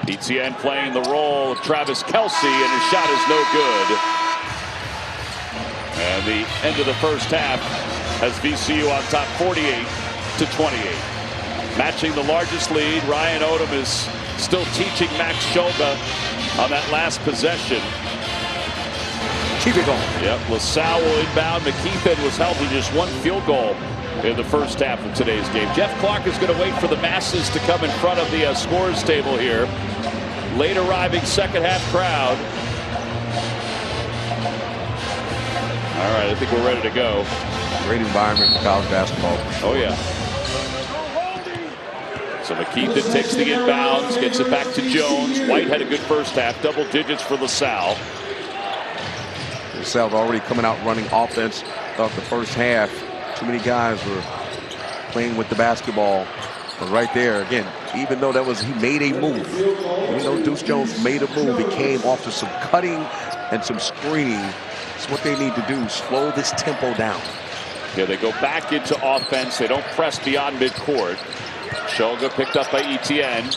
ETN playing the role of Travis Kelce, and his shot is no good. And the end of the first half has VCU on top 48-28. Matching the largest lead, Ryan Odom is still teaching Max Shulga on that last possession. Keep it going. Yep, LaSalle will inbound. McKeithen was held to just 1 field goal in the first half of today's game. Jeff Clark is going to wait for the masses to come in front of the scores table here. Late arriving second half crowd. All right, I think we're ready to go. Great environment for college basketball. Oh, yeah. So McKeithen takes the inbounds, gets it back to Jones. White had a good first half, double digits for LaSalle. LaSalle's already coming out running offense throughout the first half. Too many guys were playing with the basketball. But right there, again, even though he made a move. Even though Deuce Jones made a move, he came off to some cutting and some screening. It's what they need to do, slow this tempo down. Yeah, they go back into offense. They don't press beyond midcourt. Shulga picked up by ETN.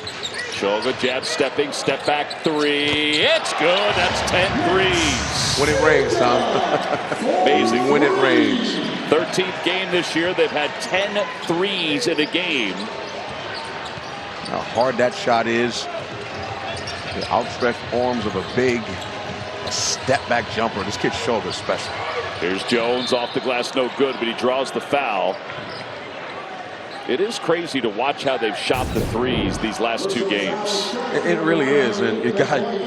Shulga jab stepping, step back 3. It's good. That's 10 threes. When it rains, Tom. Amazing. When it rains. 13th game this year. They've had 10 threes in a game. How hard that shot is. The outstretched arms of a step back jumper. This kid's Shulga is special. Here's Jones off the glass, no good, but he draws the foul. It is crazy to watch how they've shot the threes these last 2 games. It really is, and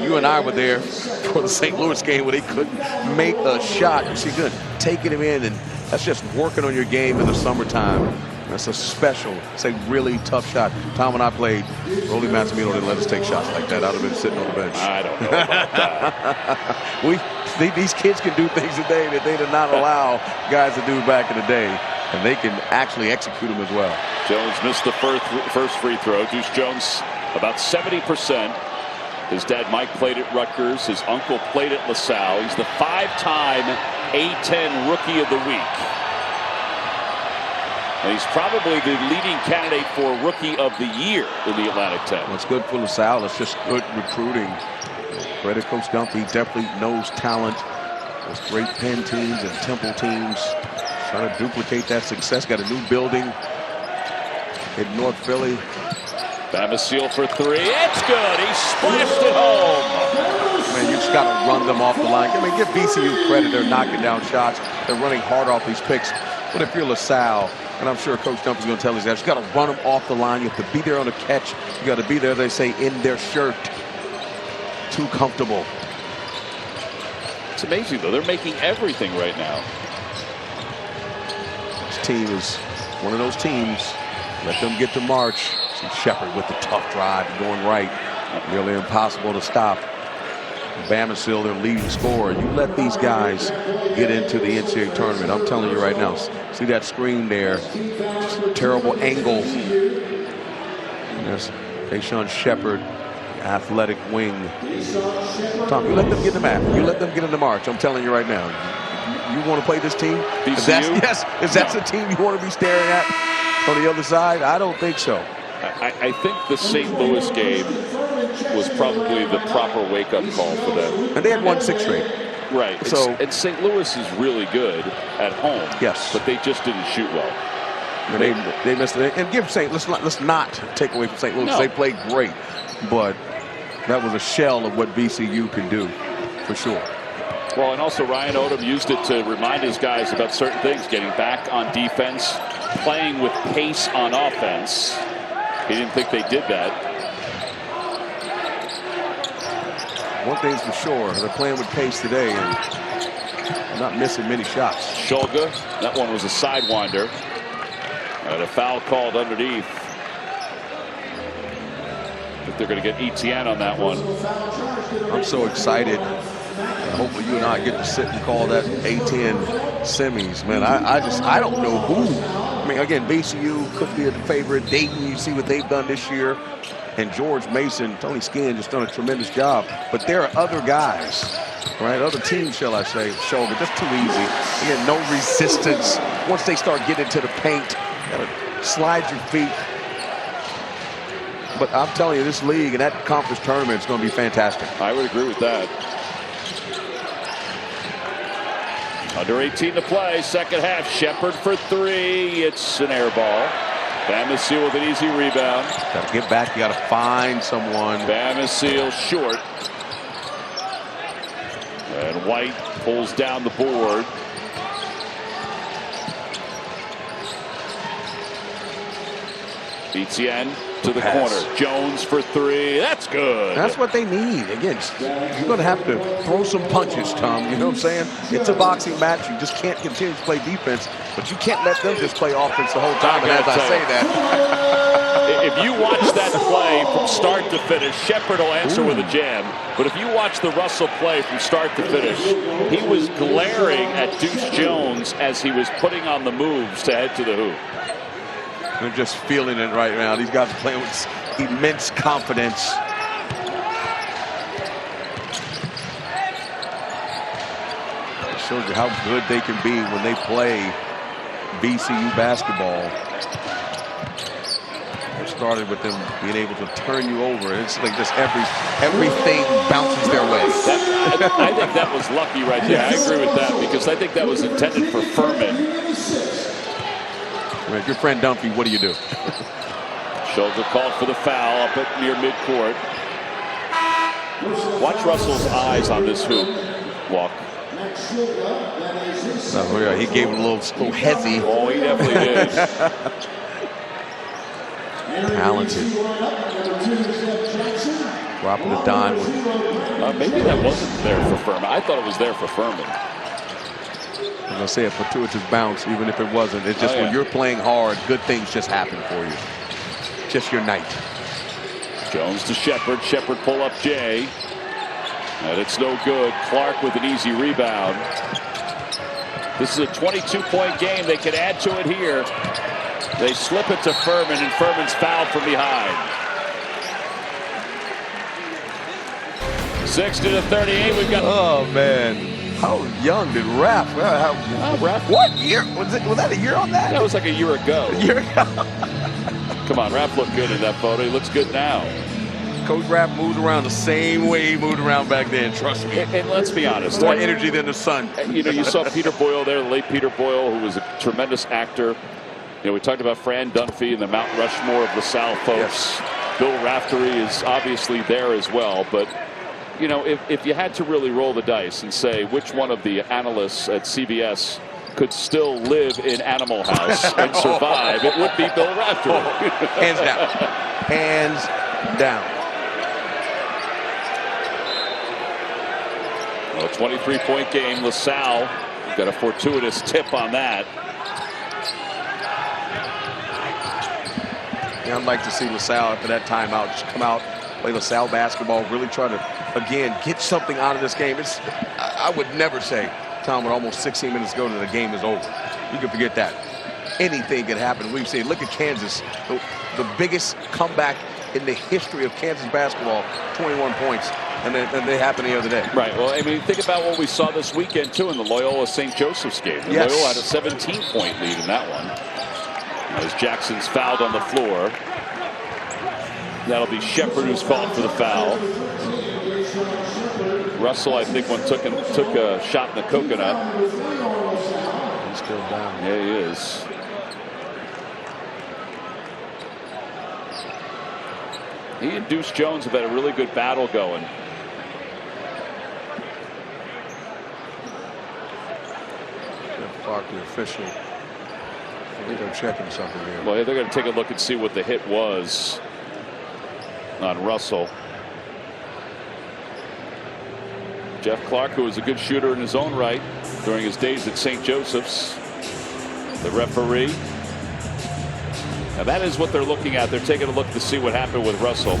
you and I were there for the St. Louis game where they couldn't make a shot. You see, good, taking him in, and that's just working on your game in the summertime. That's a special, it's a really tough shot. Tom and I played, Rolly Massimino didn't let us take shots like that. I'd have been sitting on the bench. I don't know about that. These kids can do things today that they did not allow guys to do back in the day. And they can actually execute them as well. Jones missed the first free throw. Deuce Jones about 70%. His dad Mike played at Rutgers. His uncle played at LaSalle. He's the 5-time A10 Rookie of the Week. And he's probably the leading candidate for Rookie of the Year in the Atlantic 10. Well, it's good for LaSalle. It's just good recruiting. Credit Coach Dunphy. He definitely knows talent. Those great Penn teams and Temple teams. Trying to duplicate that success. Got a new building in North Philly. Bamisile for three. It's good. He splashed it home. Man, you just got to run them off the line. I mean, give VCU credit. They're knocking down shots. They're running hard off these picks. But if you're LaSalle, and I'm sure Coach Dunphy's going to tell these guys, you got to run them off the line. You have to be there on the catch. You got to be there, they say, in their shirt. Too comfortable. It's amazing, though. They're making everything right now. This team is one of those teams. Let them get to March. See Shepard with the tough drive going right. Nearly impossible to stop. Bamisile, their leading scorer. You let these guys get into the NCAA tournament. I'm telling you right now. See that screen there? Just a terrible angle. Yes, Tayshaun Shepard, athletic wing. Tom, you let them get the map. You let them get into March. I'm telling you right now. You want to play this team? VCU? If that's the team you want to be staring at on the other side, I don't think so. I think the St. Louis game was probably the proper wake-up call for them. And they had won 6 straight. Right. So, and St. Louis is really good at home. Yes. But they just didn't shoot well. They missed it. And give St. Let's not take away from St. Louis. No. They played great, but that was a shell of what VCU can do, for sure. Well, and also Ryan Odom used it to remind his guys about certain things, getting back on defense, playing with pace on offense. He didn't think they did that. One thing's for sure, they're playing with pace today and not missing many shots. Shulga, that one was a sidewinder. And a foul called underneath. If they're going to get ETN on that one. I'm so excited. Hopefully you and I get to sit and call that A10 semis. Man, I don't know who. I mean, again, VCU could be a favorite. Dayton, you see what they've done this year. And George Mason, Tony Skinn just done a tremendous job. But there are other guys, right? Other teams, shall I say, Shulga, just too easy. Again, no resistance. Once they start getting to the paint, gotta slide your feet. But I'm telling you, this league and that conference tournament is going to be fantastic. I would agree with that. Under 18 to play, second half. Shepard for three. It's an air ball. Bamisile with an easy rebound. Got to get back. You got to find someone. Bamisile short. And White pulls down the board. ETN to the corner. Jones for three. That's good. That's what they need. Again, you're going to have to throw some punches, Tom. You know what I'm saying? It's a boxing match. You just can't continue to play defense, but you can't let them just play offense the whole time. And as I say that, if you watch that play from start to finish, Shepard will answer with a jam. But if you watch the Russell play from start to finish, he was glaring at Deuce Jones as he was putting on the moves to head to the hoop. they're just feeling it right now. These guys are playing with immense confidence. It shows you how good they can be when they play VCU basketball. It started with them being able to turn you over. It's like just everything bounces their way. I think that was lucky right there. Yes. I agree with that because I think that was intended for Furman. Right, your friend Dunphy, what do you do? Shulga called for the foul up at near midcourt. Watch Russell's eyes on this hoop. Walk. Oh, yeah, he gave him a little hezzy. Oh, he definitely did. Talented. Dropping a dime. Maybe that wasn't there for Furman. I thought it was there for Furman. I'm going to say a fortuitous bounce, even if it wasn't. It's just when you're playing hard, good things just happen for you. Just your night. Jones to Shepard. Shepard pull up Jay. And it's no good. Clark with an easy rebound. This is a 22-point game. They can add to it here. They slip it to Furman, and Furman's fouled from behind. 60-38. We've got. Oh man, How young did Raph? What year? Was that a year on that? That was like a year ago. A year ago. Come on, Raph looked good in that photo. He looks good now. Coach Raph moves around the same way he moved around back then, trust me. And let's be honest. More energy than the sun. You know, you saw Peter Boyle there, the late Peter Boyle, who was a tremendous actor. You know, we talked about Fran Dunphy and the Mount Rushmore of LaSalle folks. Yes. Bill Raftery is obviously there as well. But, you know, if you had to really roll the dice and say which one of the analysts at CBS could still live in Animal House and survive, it would be Bill Raftery. Hands down. Hands down. Well, 23-point game. LaSalle got a fortuitous tip on that. Yeah, I'd like to see LaSalle after that timeout just come out, play LaSalle basketball, really try to, again, get something out of this game. I would never say, Tom, with almost 16 minutes to go, that the game is over. You can forget that. Anything can happen. We've seen, look at Kansas, the biggest comeback in the history of Kansas basketball, 21 points. And they happened the other day. Right. Well, I mean, think about what we saw this weekend, too, in the Loyola St. Joseph's game. Yes. Loyola had a 17-point lead in that one. As Jackson's fouled on the floor. That'll be Shepard who's called for the foul. Russell, I think, took a shot in the coconut. He's still down. Yeah, he is. He and Deuce Jones have had a really good battle going. Clark, the official. I think they're checking something here. Well, they're going to take a look and see what the hit was on Russell. Jeff Clark, who was a good shooter in his own right during his days at St. Joseph's, the referee. Now that is what they're looking at. They're taking a look to see what happened with Russell.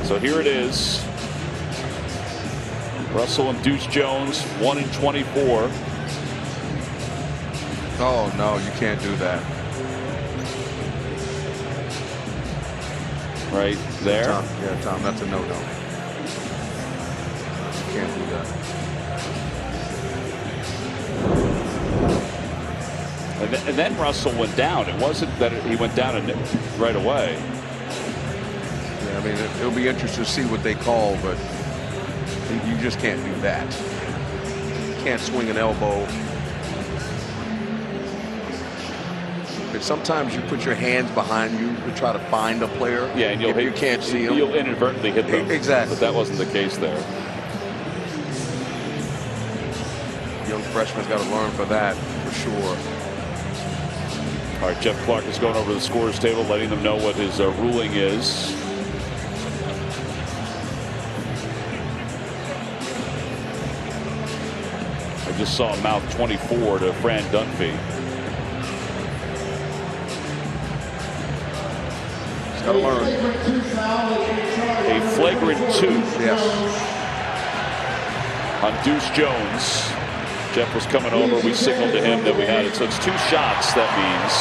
So here it is. Russell and Deuce Jones, 1 in 24. Oh, no, you can't do that. Right there. Yeah, Tom, that's a no-no. You can't do that. And then Russell went down. It wasn't that he went down right away. Yeah, I mean, it'll be interesting to see what they call, but you just can't do that. You can't swing an elbow. But sometimes you put your hands behind you to try to find a player. Yeah, and you can't see him. You'll inadvertently hit them. Exactly. But that wasn't the case there. Young freshman's got to learn for that, for sure. All right, Jeff Clark is going over the scorer's table, letting them know what his ruling is. I just saw him mouth 24 to Fran Dunphy. He's got to learn. A flagrant 2. Yes. On Deuce Jones. Jeff was coming over. We signaled to him that we had it. So it's 2 shots, that means.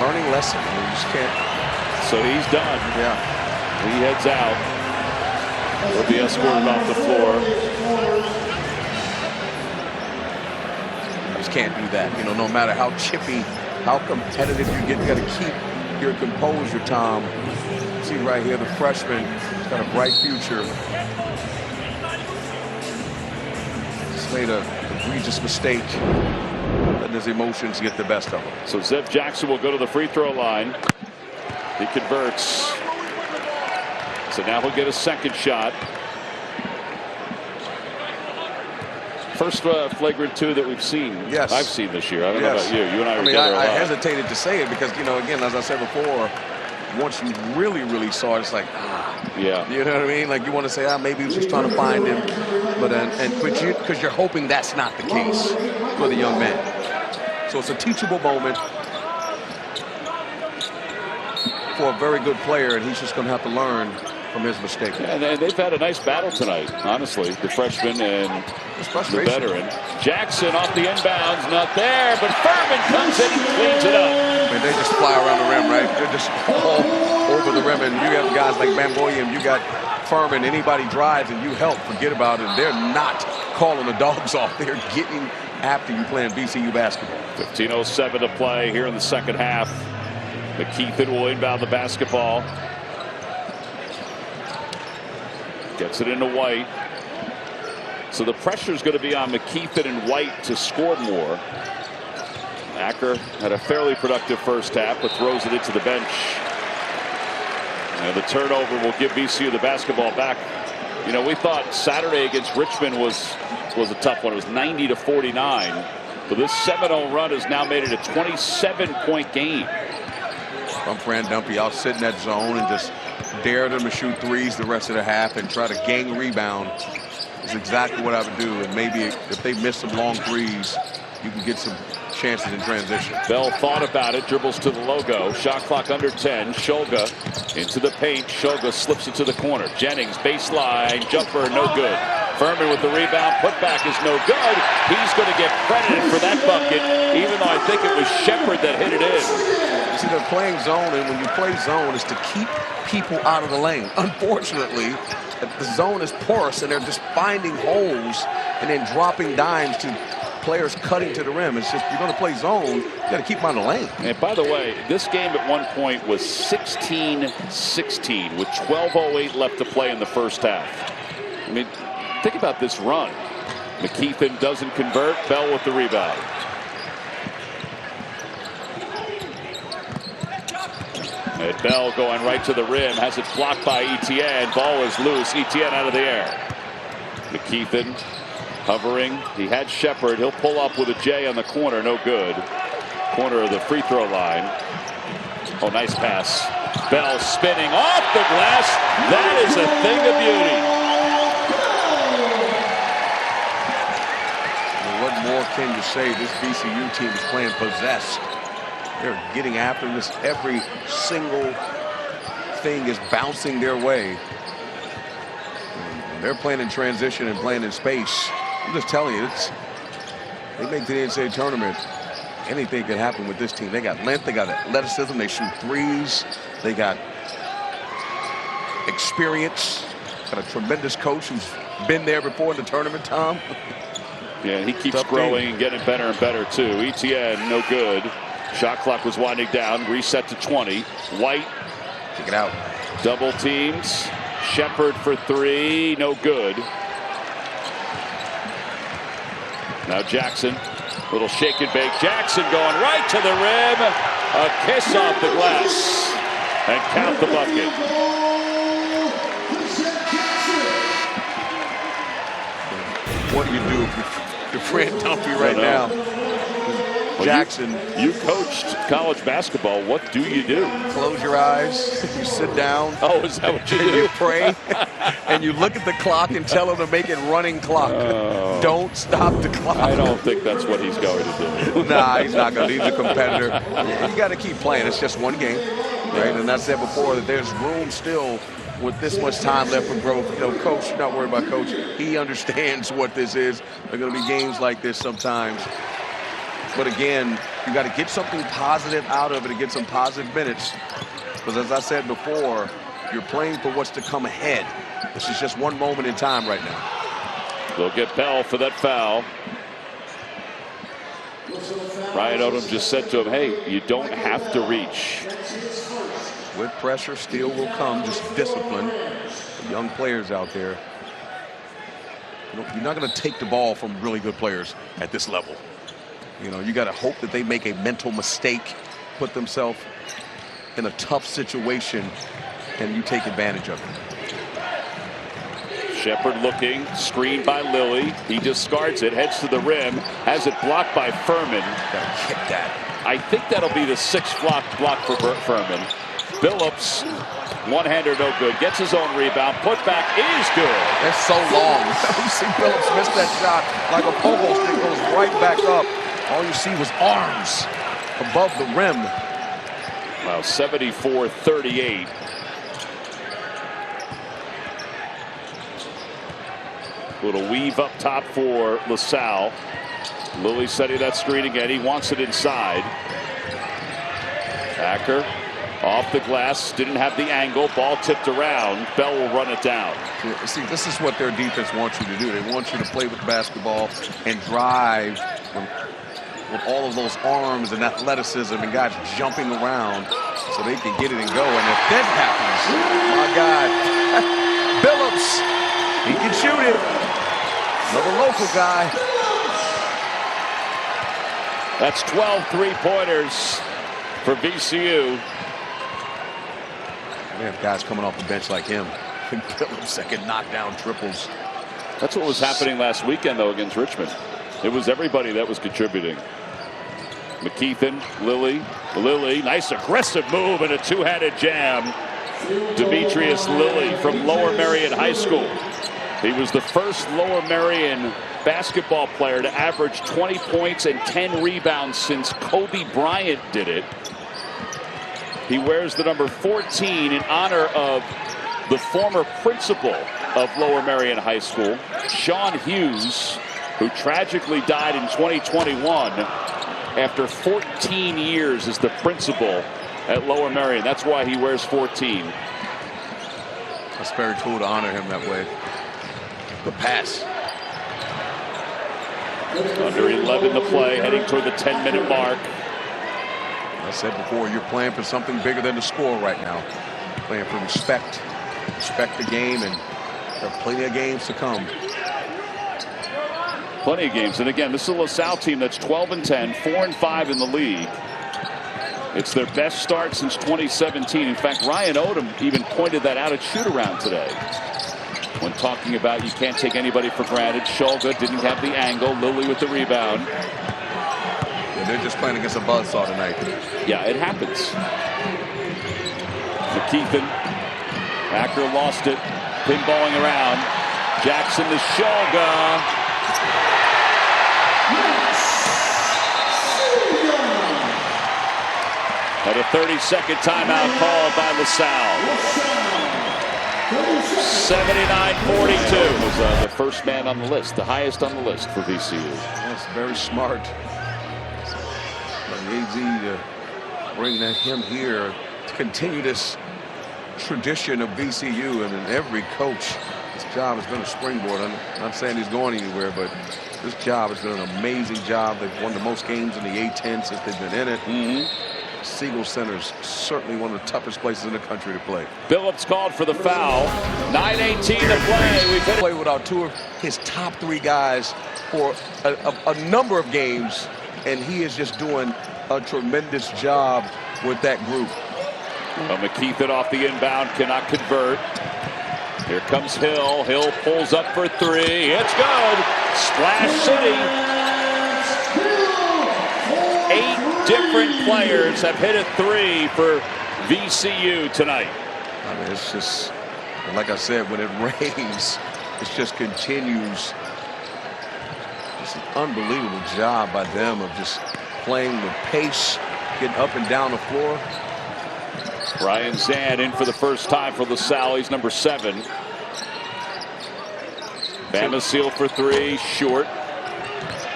Learning lesson. I mean, you just can't. So he's done. Yeah. He heads out. He'll be escorted off the floor. You just can't do that. You know, no matter how chippy, how competitive you get, you got to keep your composure, Tom. See right here, the freshman. He's got a bright future. Made an egregious mistake, letting his emotions get the best of him. So Zev Jackson will go to the free throw line. He converts. So now he'll get a second shot. First flagrant 2 that we've seen. Yes. I've seen this year. I don't know about you. You and I were mean, together a lot. I hesitated to say it because, you know, again, as I said before, once you really saw it, it's like, yeah. You know what I mean? Like you want to say, maybe he was just trying to find him, but because you're hoping that's not the case for the young man. So it's a teachable moment for a very good player, and he's just going to have to learn from his mistake. Yeah, and they've had a nice battle tonight, honestly, the freshman and the veteran. Jackson off the inbounds, not there, but Furman comes in and cleans it up. I mean, they just fly around the rim, right? They're just all over the rim, and you have guys like Bamisile, and you got Furman. Anybody drives and you help, forget about it. They're not calling the dogs off. They're getting after you playing VCU basketball. 15:07 to play here in the second half. McKeithen will inbound the basketball. Gets it into White. So the pressure is going to be on McKeithen and White to score more. Acker had a fairly productive first half, but throws it into the bench. And the turnover will give VCU the basketball back. You know, we thought Saturday against Richmond was a tough one. It was 90-49. But this 7-0 run has now made it a 27-point game. I'm Fran Dumpy. I'll sit in that zone and just dare them to shoot threes the rest of the half and try to gang rebound. Is exactly what I would do. And maybe if they miss some long threes, you can get some chances in transition. Bell thought about it, dribbles to the logo. Shot clock under 10. Shulga into the paint. Shulga slips it to the corner. Jennings baseline jumper, no good. Furman with the rebound. Putback is no good. He's going to get credited for that bucket, even though I think it was Shepard that hit it in. See, they're playing zone, and when you play zone, it's to keep people out of the lane. Unfortunately, the zone is porous, and they're just finding holes and then dropping dimes to players cutting to the rim. It's just, you're going to play zone, you got to keep them out of the lane. And by the way, this game at one point was 16-16 with 12:08 left to play in the first half. I mean, think about this run. McKeithen doesn't convert. Bell with the rebound. And Bell going right to the rim, has it blocked by Etienne. Ball is loose. Etienne out of the air. McKeithen hovering. He had Shepard. He'll pull up with a J on the corner. No good. Corner of the free throw line. Oh, nice pass. Bell spinning off the glass. That is a thing of beauty. Well, what more can you say? This VCU team is playing possessed. They're getting after this. Every single thing is bouncing their way. And they're playing in transition and playing in space. I'm just telling you, they make the NCAA tournament. Anything can happen with this team. They got length, they got athleticism, they shoot threes, they got experience, got a tremendous coach who's been there before in the tournament, Tom. Yeah, he keeps growing and getting better and better too. Etienne, no good. Shot clock was winding down. Reset to 20. White. Kick it out. Double teams. Shepard for three. No good. Now Jackson. Little shake and bake. Jackson going right to the rim. A kiss off the glass. And count the bucket. What do you do if you're Fran Dumpy right now? Well, Jackson. You coached college basketball. What do you do? Close your eyes. You sit down. Oh, is that what you do? You pray. And you look at the clock and tell him to make it running clock. Don't stop the clock. I don't think that's what he's going to do. Nah, he's not going to. He's a competitor. You got to keep playing. It's just one game. Right? And I said before that there's room still with this much time left for growth. You know, coach, you're not worried about coach. He understands what this is. There are going to be games like this sometimes. But again, you got to get something positive out of it and get some positive minutes. Because as I said before, you're playing for what's to come ahead. This is just one moment in time right now. They'll get Bell for that foul. Ryan Odom just said to him, hey, you don't have to reach. With pressure, steal will come. Just discipline. Young players out there. You're not going to take the ball from really good players at this level. You know, you got to hope that they make a mental mistake, put themselves in a tough situation, and you take advantage of it. Shepard looking, screened by Lilly. He discards it, heads to the rim, has it blocked by Furman. Gotta kick that. I think that'll be the sixth block for Furman. Billups, one-hander no good, gets his own rebound. Putback is good. That's so long. You see Billups miss that shot like a pogo stick, goes right back up. All you see was arms above the rim. Wow, 74-38. Little weave up top for LaSalle. Lilly setting that screen again. He wants it inside. Acker Off the glass, didn't have the angle, ball tipped around. Bell will run it down. See, this is what their defense wants you to do. They want you to play with the basketball and drive with all of those arms and athleticism and guys jumping around so they can get it and go. And if that happens, my God, Billups, he can shoot it. Another local guy. That's 12 three-pointers for VCU. We have guys coming off the bench like him. Billups that can knock down triples. That's what was happening last weekend, though, against Richmond. It was everybody that was contributing. McKeithen, Lilly, nice aggressive move and a two-handed jam. Demetrius Lilly from Lower Merion High School. He was the first Lower Merion basketball player to average 20 points and 10 rebounds since Kobe Bryant did it. He wears the number 14 in honor of the former principal of Lower Merion High School, Sean Hughes, who tragically died in 2021 after 14 years as the principal at Lower Merion. That's why he wears 14. That's very cool to honor him that way. The pass. Under 11 to play, heading toward the 10-minute mark. I said before, you're playing for something bigger than the score right now. Playing for respect. Respect the game, and there are plenty of games to come. Plenty of games. And again, this is a LaSalle team that's 12-10, 4-5 in the league. It's their best start since 2017. In fact, Ryan Odom even pointed that out at shoot-around today when talking about you can't take anybody for granted. Shulga didn't have the angle. Lilly with the rebound. Yeah, they're just playing against a buzzsaw tonight. Yeah, it happens. McKeithen. Acker lost it. Pinballing around. Jackson to Shulga. And a 30-second timeout called by LaSalle. 79-42 was the first man on the list, the highest on the list for VCU. That's very smart. AZ to bring him here to continue this tradition of VCU. I mean, every coach, his job has been a springboard. I'm not saying he's going anywhere, but this job has been an amazing job. They've won the most games in the A-10 since they've been in it. Siegel Center's certainly one of the toughest places in the country to play. Billups called for the foul. 9:18 to play. We've played without two of his top three guys for a number of games, and he is just doing a tremendous job with that group. McKeithen off the inbound, cannot convert. Here comes Hill. Hill pulls up for three. It's good. Splash City. 8 different players have hit a three for VCU tonight. I mean, it's just, like I said, when it rains, it just continues. It's an unbelievable job by them of just playing with pace, getting up and down the floor. Ryan Zan in for the first time for LaSalle. He's number 7. Bamisile for three, short.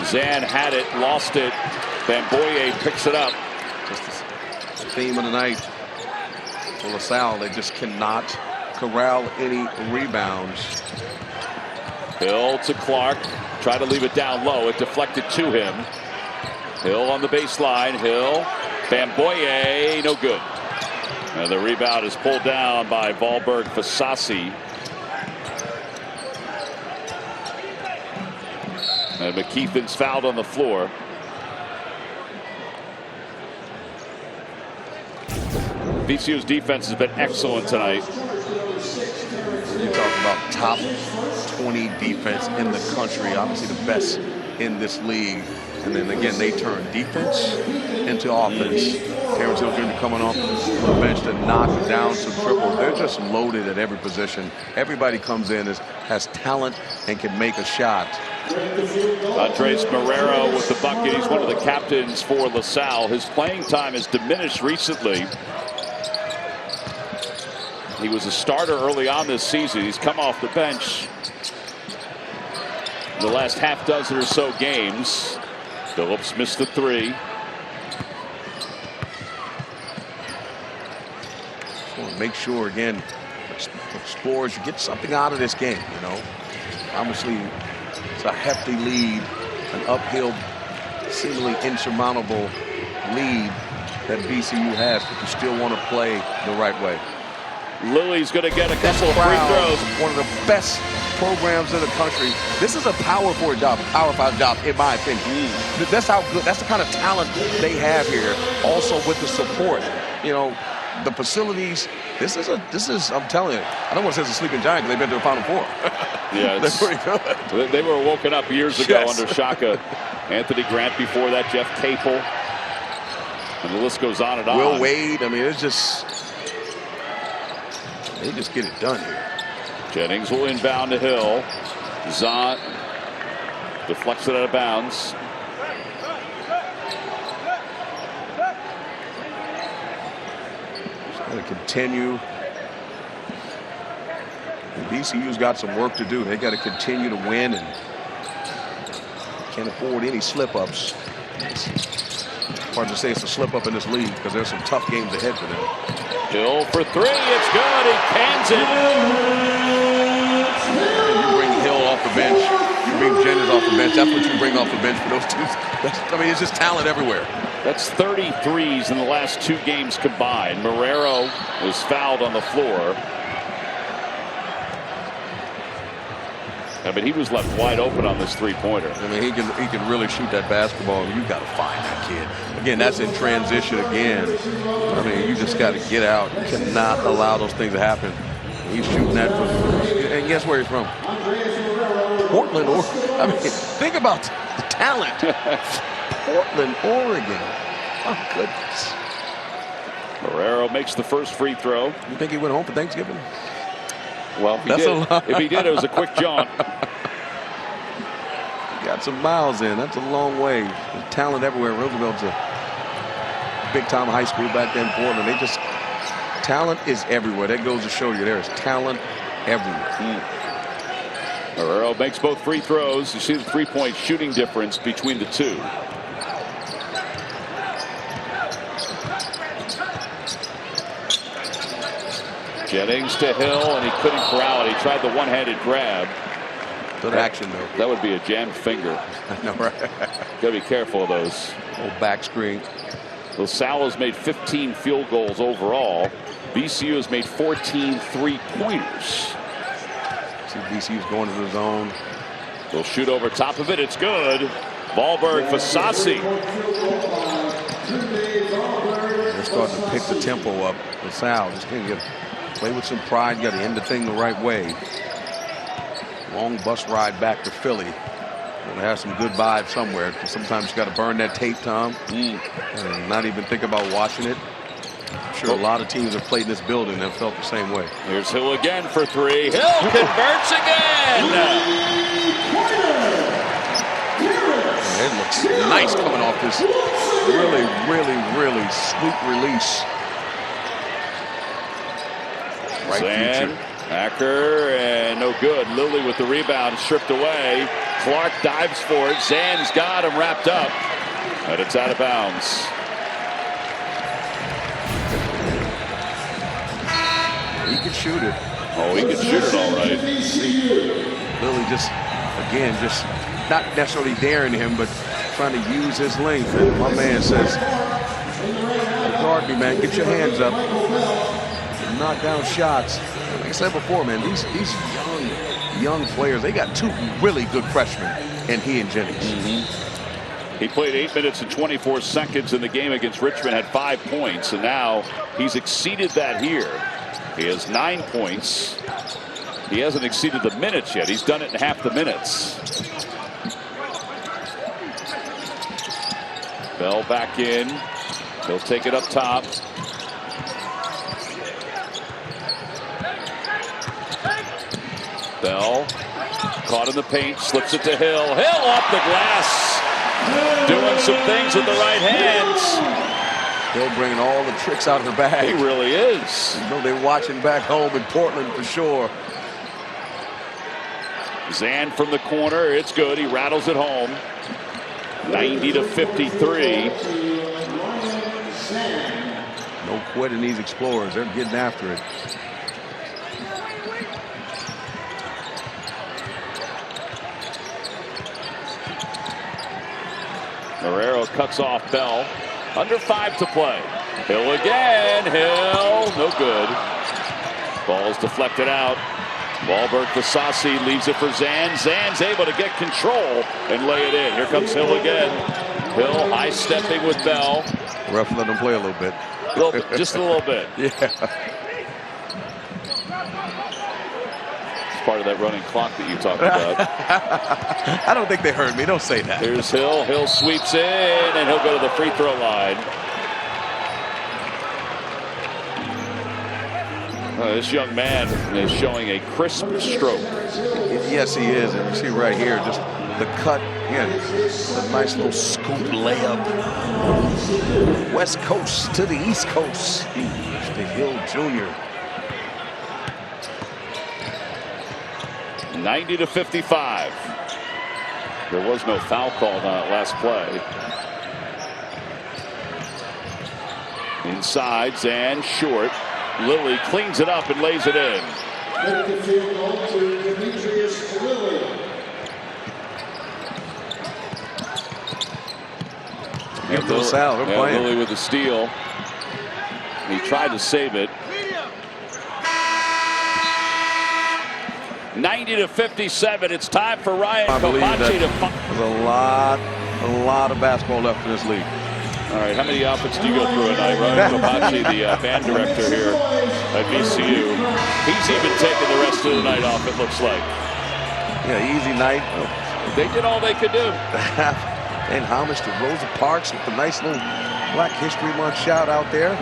Zan had it, lost it. Bamboye picks it up. Just the theme of the night for LaSalle. They just cannot corral any rebounds. Hill to Clark. Try to leave it down low. It deflected to him. Hill on the baseline. Hill. Bamboye. No good. And the rebound is pulled down by Valberg Fasasi. And McKeithen's fouled on the floor. VCU's defense has been excellent tonight. You talk about top 20 defense in the country, obviously the best in this league. And then again, they turn defense into offense. Terrence Hill Jr. coming off the bench to knock down some triples. They're just loaded at every position. Everybody comes in, has talent, and can make a shot. Andres Marrero with the bucket. He's one of the captains for LaSalle. His playing time has diminished recently. He was a starter early on this season. He's come off the bench the last half dozen or so games. Billups missed the three. make sure, again, Explorers, you get something out of this game, you know. Obviously, it's a hefty lead, an uphill, seemingly insurmountable lead that VCU has, but you still want to play the right way. Lily's going to get a couple of free throws. One of the best programs in the country. This is a Power 4 job, a Power 5 job, in my opinion. That's how good, that's the kind of talent they have here. Also with the support, you know, the facilities. This is, I'm telling you, I don't want to say it's a sleeping giant because they've been to the Final Four. Yeah, they're pretty good. They were woken up years ago Yes. under Shaka. Anthony Grant before that, Jeff Capel. And the list goes on and on. Will Wade, I mean, it's just, they just get it done here. Jennings will inbound to Hill. Zahn deflects it out of bounds. Got to continue. VCU's got some work to do. They got to continue to win and can't afford any slip-ups. It's hard to say it's a slip-up in this league because there's some tough games ahead for them. Hill for three. It's good. He cans it. You bring Hill off the bench. You bring Jennings off the bench. That's what you bring off the bench for those two. I mean, it's just talent everywhere. That's 33s in the last 2 games combined. Marrero was fouled on the floor. I mean, he was left wide open on this three-pointer. I mean, he can really shoot that basketball. You got to find that kid. Again, that's in transition again. I mean, you just got to get out. You cannot allow those things to happen. He's shooting that from, and guess where he's from? Portland, Oregon. I mean, think about the talent. Portland, Oregon. Oh, goodness. Marrero makes the first free throw. You think he went home for Thanksgiving? Well, if he did, it was a quick jaunt. Got some miles in. That's a long way. There's talent everywhere. Roosevelt's a big-time high school back then in Portland. They just, talent is everywhere. That goes to show you there is talent everywhere. Marrero makes both free throws. You see the three-point shooting difference between the two. Jennings to Hill, and he couldn't corral it. He tried the one-handed grab. Good action, though. That would be a jammed finger. I know, right? Gotta be careful of those. Old back screen. So Salle has made 15 field goals overall. VCU has made 14 three-pointers. See VCU's going to the zone. They'll shoot over top of it. It's good. Ballberg for Sassi. They're starting to pick the tempo up. With Salle, just can't get play with some pride. You got to end the thing the right way. Long bus ride back to Philly. Going to have some good vibes somewhere. Sometimes you got to burn that tape, Tom, and not even think about watching it. I'm sure a lot of teams have played in this building and have felt the same way. Here's Hill again for three. Hill converts again. It looks nice coming off this really, really, really sweet release. Zan, Acker, and no good. Lilly with the rebound, stripped away. Clark dives for it. Zan's got him wrapped up, and it's out of bounds. He can shoot it. Oh, he can shoot it all right. Lilly just, again, just not necessarily daring him, but trying to use his length. And my man says, guard me, man. Get your hands up. Knock down shots. Like I said before, man, these young players, they got 2 really good freshmen, and he and Jennings. He played 8 minutes and 24 seconds in the game against Richmond, had 5 points, and now he's exceeded that here. He has 9 points. He hasn't exceeded the minutes yet. He's done it in half the minutes. Bell back in. He'll take it up top. Bell caught in the paint, slips it to Hill. Hill off the glass, doing some things with the right hands. Still bringing all the tricks out of the bag. He really is. You know they're watching back home in Portland for sure. Zan from the corner, it's good. He rattles it home. 90 to 53. No quitting these Explorers. They're getting after it. Marrero cuts off Bell. Under 5 to play. Hill again. Hill, no good. Ball's deflected out. Wahlberg for Sassi, leaves it for Zan. Zan's able to get control and lay it in. Here comes Hill again. Hill high stepping with Bell. Ref let him play a little bit. Just a little bit. Yeah. It's part of that running clock that you talked about. I don't think they heard me. Don't say that. Here's Hill. Hill sweeps in, and he'll go to the free throw line. This young man is showing a crisp stroke. Yes, he is. And you see right here, just the cut in. A nice little scoop layup. West Coast to the East Coast. The Hill Jr. 90-55. There was no foul called on that last play. Inside, Zan short. Lilly cleans it up and lays it in. Give to Salle. They're playing. Lilly with the steal. He tried to save it. 90-57. It's time for Ryan Kopachi to. There's a lot of basketball left in this league. All right, how many outfits do you go through a night? Ryan Kopachi, the band director here at VCU. He's even taking the rest of the night off, it looks like. Yeah, easy night. They did all they could do. And homage to Rosa Parks with the nice little Black History Month shout out there.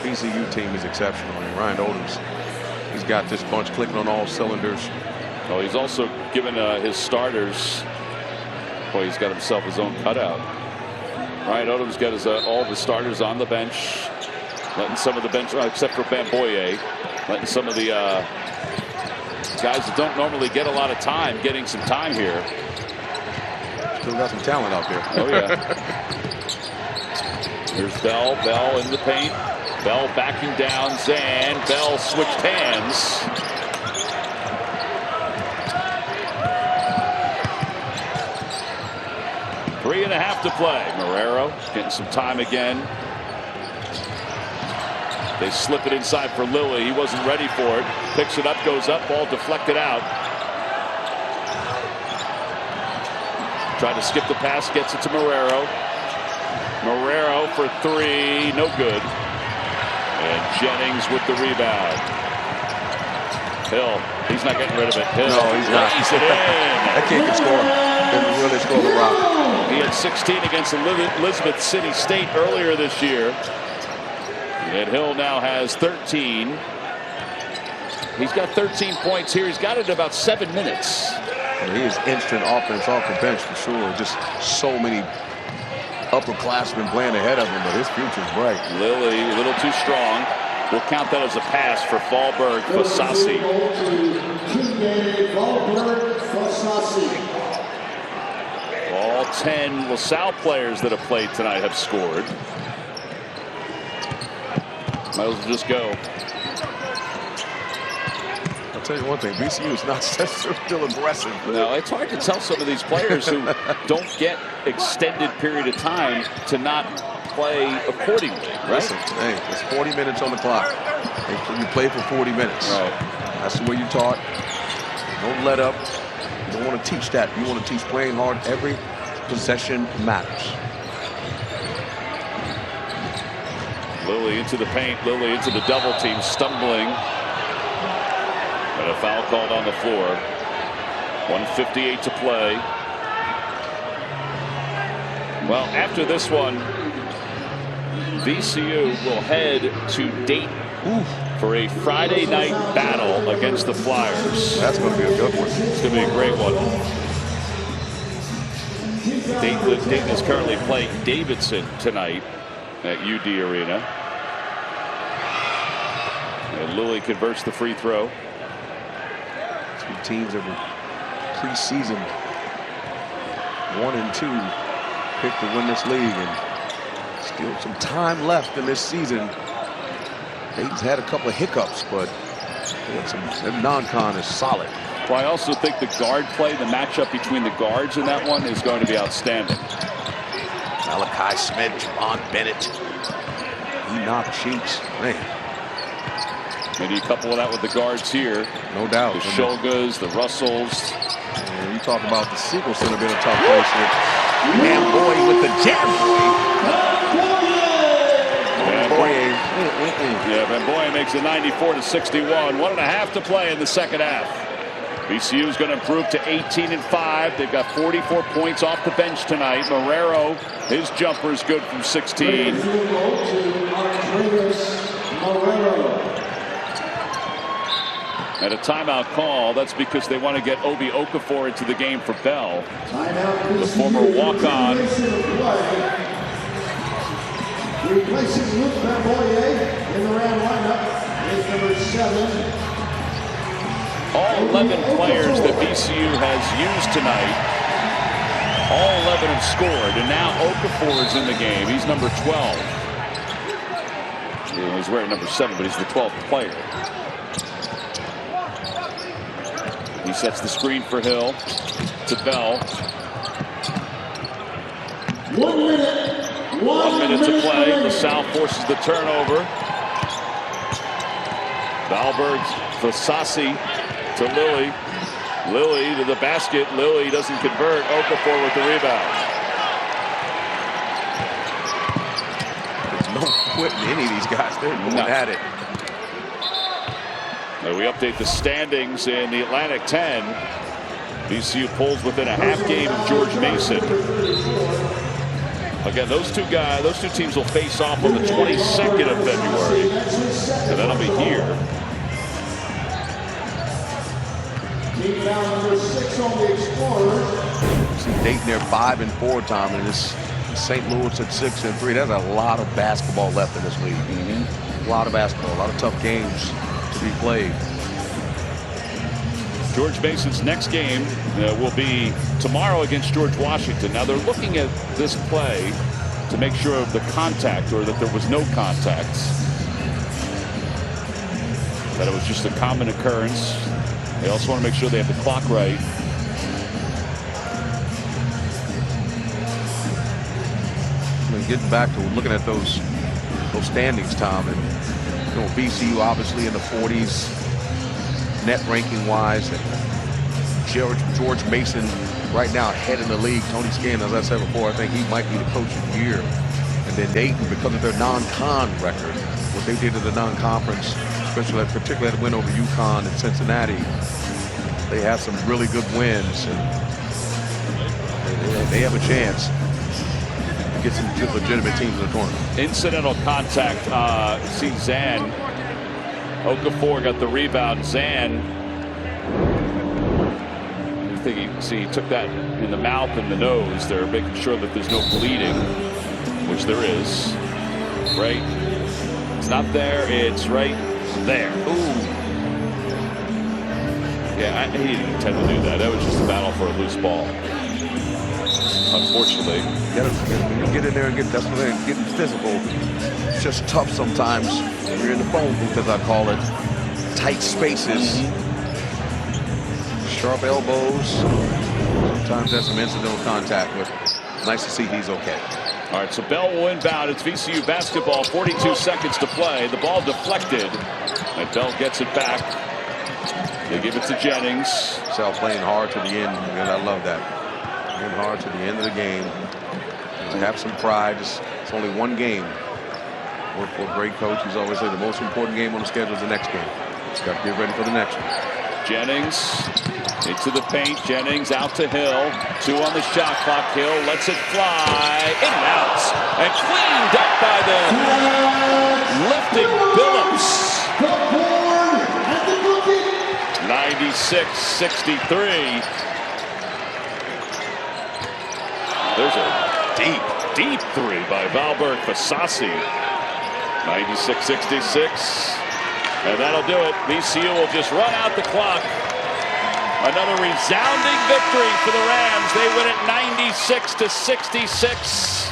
VCU team is exceptional. And Ryan Odoms, he's got this bunch clicking on all cylinders. Oh, he's also given his starters. Boy, he's got himself his own cutout. Ryan Odom's got his all of his starters on the bench, letting some of the bench, except for Bamboye, letting some of the guys that don't normally get a lot of time getting some time here. Still got some talent out there. Oh yeah. Here's Bell. Bell in the paint. Bell backing down. Zan. Bell switched hands. Three and a half to play. Marrero getting some time again. They slip it inside for Lilly. He wasn't ready for it. Picks it up, goes up, ball deflected out. Tried to skip the pass, gets it to Marrero. Marrero for three, no good. And Jennings with the rebound. Hill, he's not getting rid of it. Hill, no, he's not. Lays it in. That kid can score. Can really score the rock. He had 16 against Elizabeth City State earlier this year. And Hill now has 13. He's got 13 points here. He's got it in about 7 minutes. He is instant offense off the bench for sure. Just so many upperclassmen playing ahead of him, but his future's bright. Lilly a little too strong. We'll count that as a pass for Fallberg for Sassi. All 10 LaSalle players that have played tonight have scored. Might as well just go. I'll tell you one thing, VCU is not still aggressive. No, it's hard to tell some of these players who don't get extended period of time to not play accordingly, right? Listen, hey, it's 40 minutes on the clock. You play for 40 minutes. Right. That's the way you taught. Don't let up. You don't want to teach that. You want to teach playing hard. Every possession matters. Lilly into the paint. Lilly into the double team, stumbling. And a foul called on the floor. 1:58 to play. Well, after this one, VCU will head to Dayton for a Friday night battle against the Flyers. That's going to be a good one. It's going to be a great one. Dayton is currently playing Davidson tonight at UD Arena. And Lilly converts the free throw. Two teams that were preseason 1 and 2. pick to win this league, and still some time left in this season. Dayton's had a couple of hiccups, but their non-con is solid. Well, I also think the guard play, the matchup between the guards in that one is going to be outstanding. Malachi Smith, Javon Bennett, Enoch Cheeks, man. Maybe a couple of that with the guards here. No doubt. The Shulgas, the Russells. And you talk about the Siegel Center being a tough place here. Man, boy with the jam boy. Yeah, Van makes it 94-61. 1.5 to play in the second half. VCU is going to improve to 18-5. They've got 44 points off the bench tonight. Marrero, his jumper is good from 16. And a timeout call. That's because they want to get Obi Okafor into the game for Bell, the former walk-on. Replacing Luke Bamboye in the round lineup is number 7. All 11 players that VCU has used tonight, all 11 have scored, and now Okafor is in the game. He's number 12. He's wearing number 7, but he's the 12th player. He sets the screen for Hill to Bell. 1 minute. 1 minute to play. Salle forces the turnover. Valberg for Sassi to Lilly. Lilly to the basket. Lilly doesn't convert. Okafor with the rebound. There's no quitting any of these guys. They're going at it. We update the standings in the Atlantic 10. VCU pulls within a half game of George Mason. Again, those two teams will face off on the 22nd of February, and that'll be here. Team down number 6 on the Explorers. See Dayton there 5-4, Tom, and this St. Louis at 6-3. There's a lot of basketball left in this league. A lot of basketball, a lot of tough games to be played. George Mason's next game will be tomorrow against George Washington. Now they're looking at this play to make sure of the contact, or that there was no contact, that it was just a common occurrence. They also want to make sure they have the clock right. Getting back to looking at those standings, Tom, and VCU obviously in the 40s net ranking wise, and George Mason right now ahead in the league. Tony Skinn, as I said before, I think he might be the coach of the year. And then Dayton, because of their non-con record, what they did in the non-conference, particularly that win over UConn and Cincinnati, they have some really good wins, and they have a chance to get some good legitimate teams in the tournament. Incidental contact. See Zan. Okafor got the rebound. Zan, I think he took that in the mouth and the nose. They're making sure that there's no bleeding, which there is. Right? It's not there. It's right there. Ooh. Yeah, he didn't intend to do that. That was just a battle for a loose ball. Unfortunately. When you get in there and that's when they're getting physical. It's just tough sometimes. You're in the phone booth, as I call it. Tight spaces. Sharp elbows. Sometimes there's some incidental contact, but nice to see he's okay. All right, so Bell will inbound. It's VCU basketball. 42 seconds to play. The ball deflected, and Bell gets it back. They give it to Jennings. Salle playing hard to the end, and I love that. Playing hard to the end of the game. To have some pride. It's only one game. Work for a great coach. He's always said the most important game on the schedule is the next game. Just got to get ready for the next one. Jennings into the paint. Jennings out to Hill. 2 on the shot clock. Hill lets it fly. In and out. And cleaned up by the lifting Billups. 96-63. There's a deep 3 by Valberg for Sassi. 96-66. And that'll do it. VCU will just run out the clock Another resounding victory for the Rams. They win it 96-66.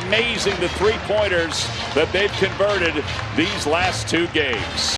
Amazing the three-pointers that they've converted these last two games.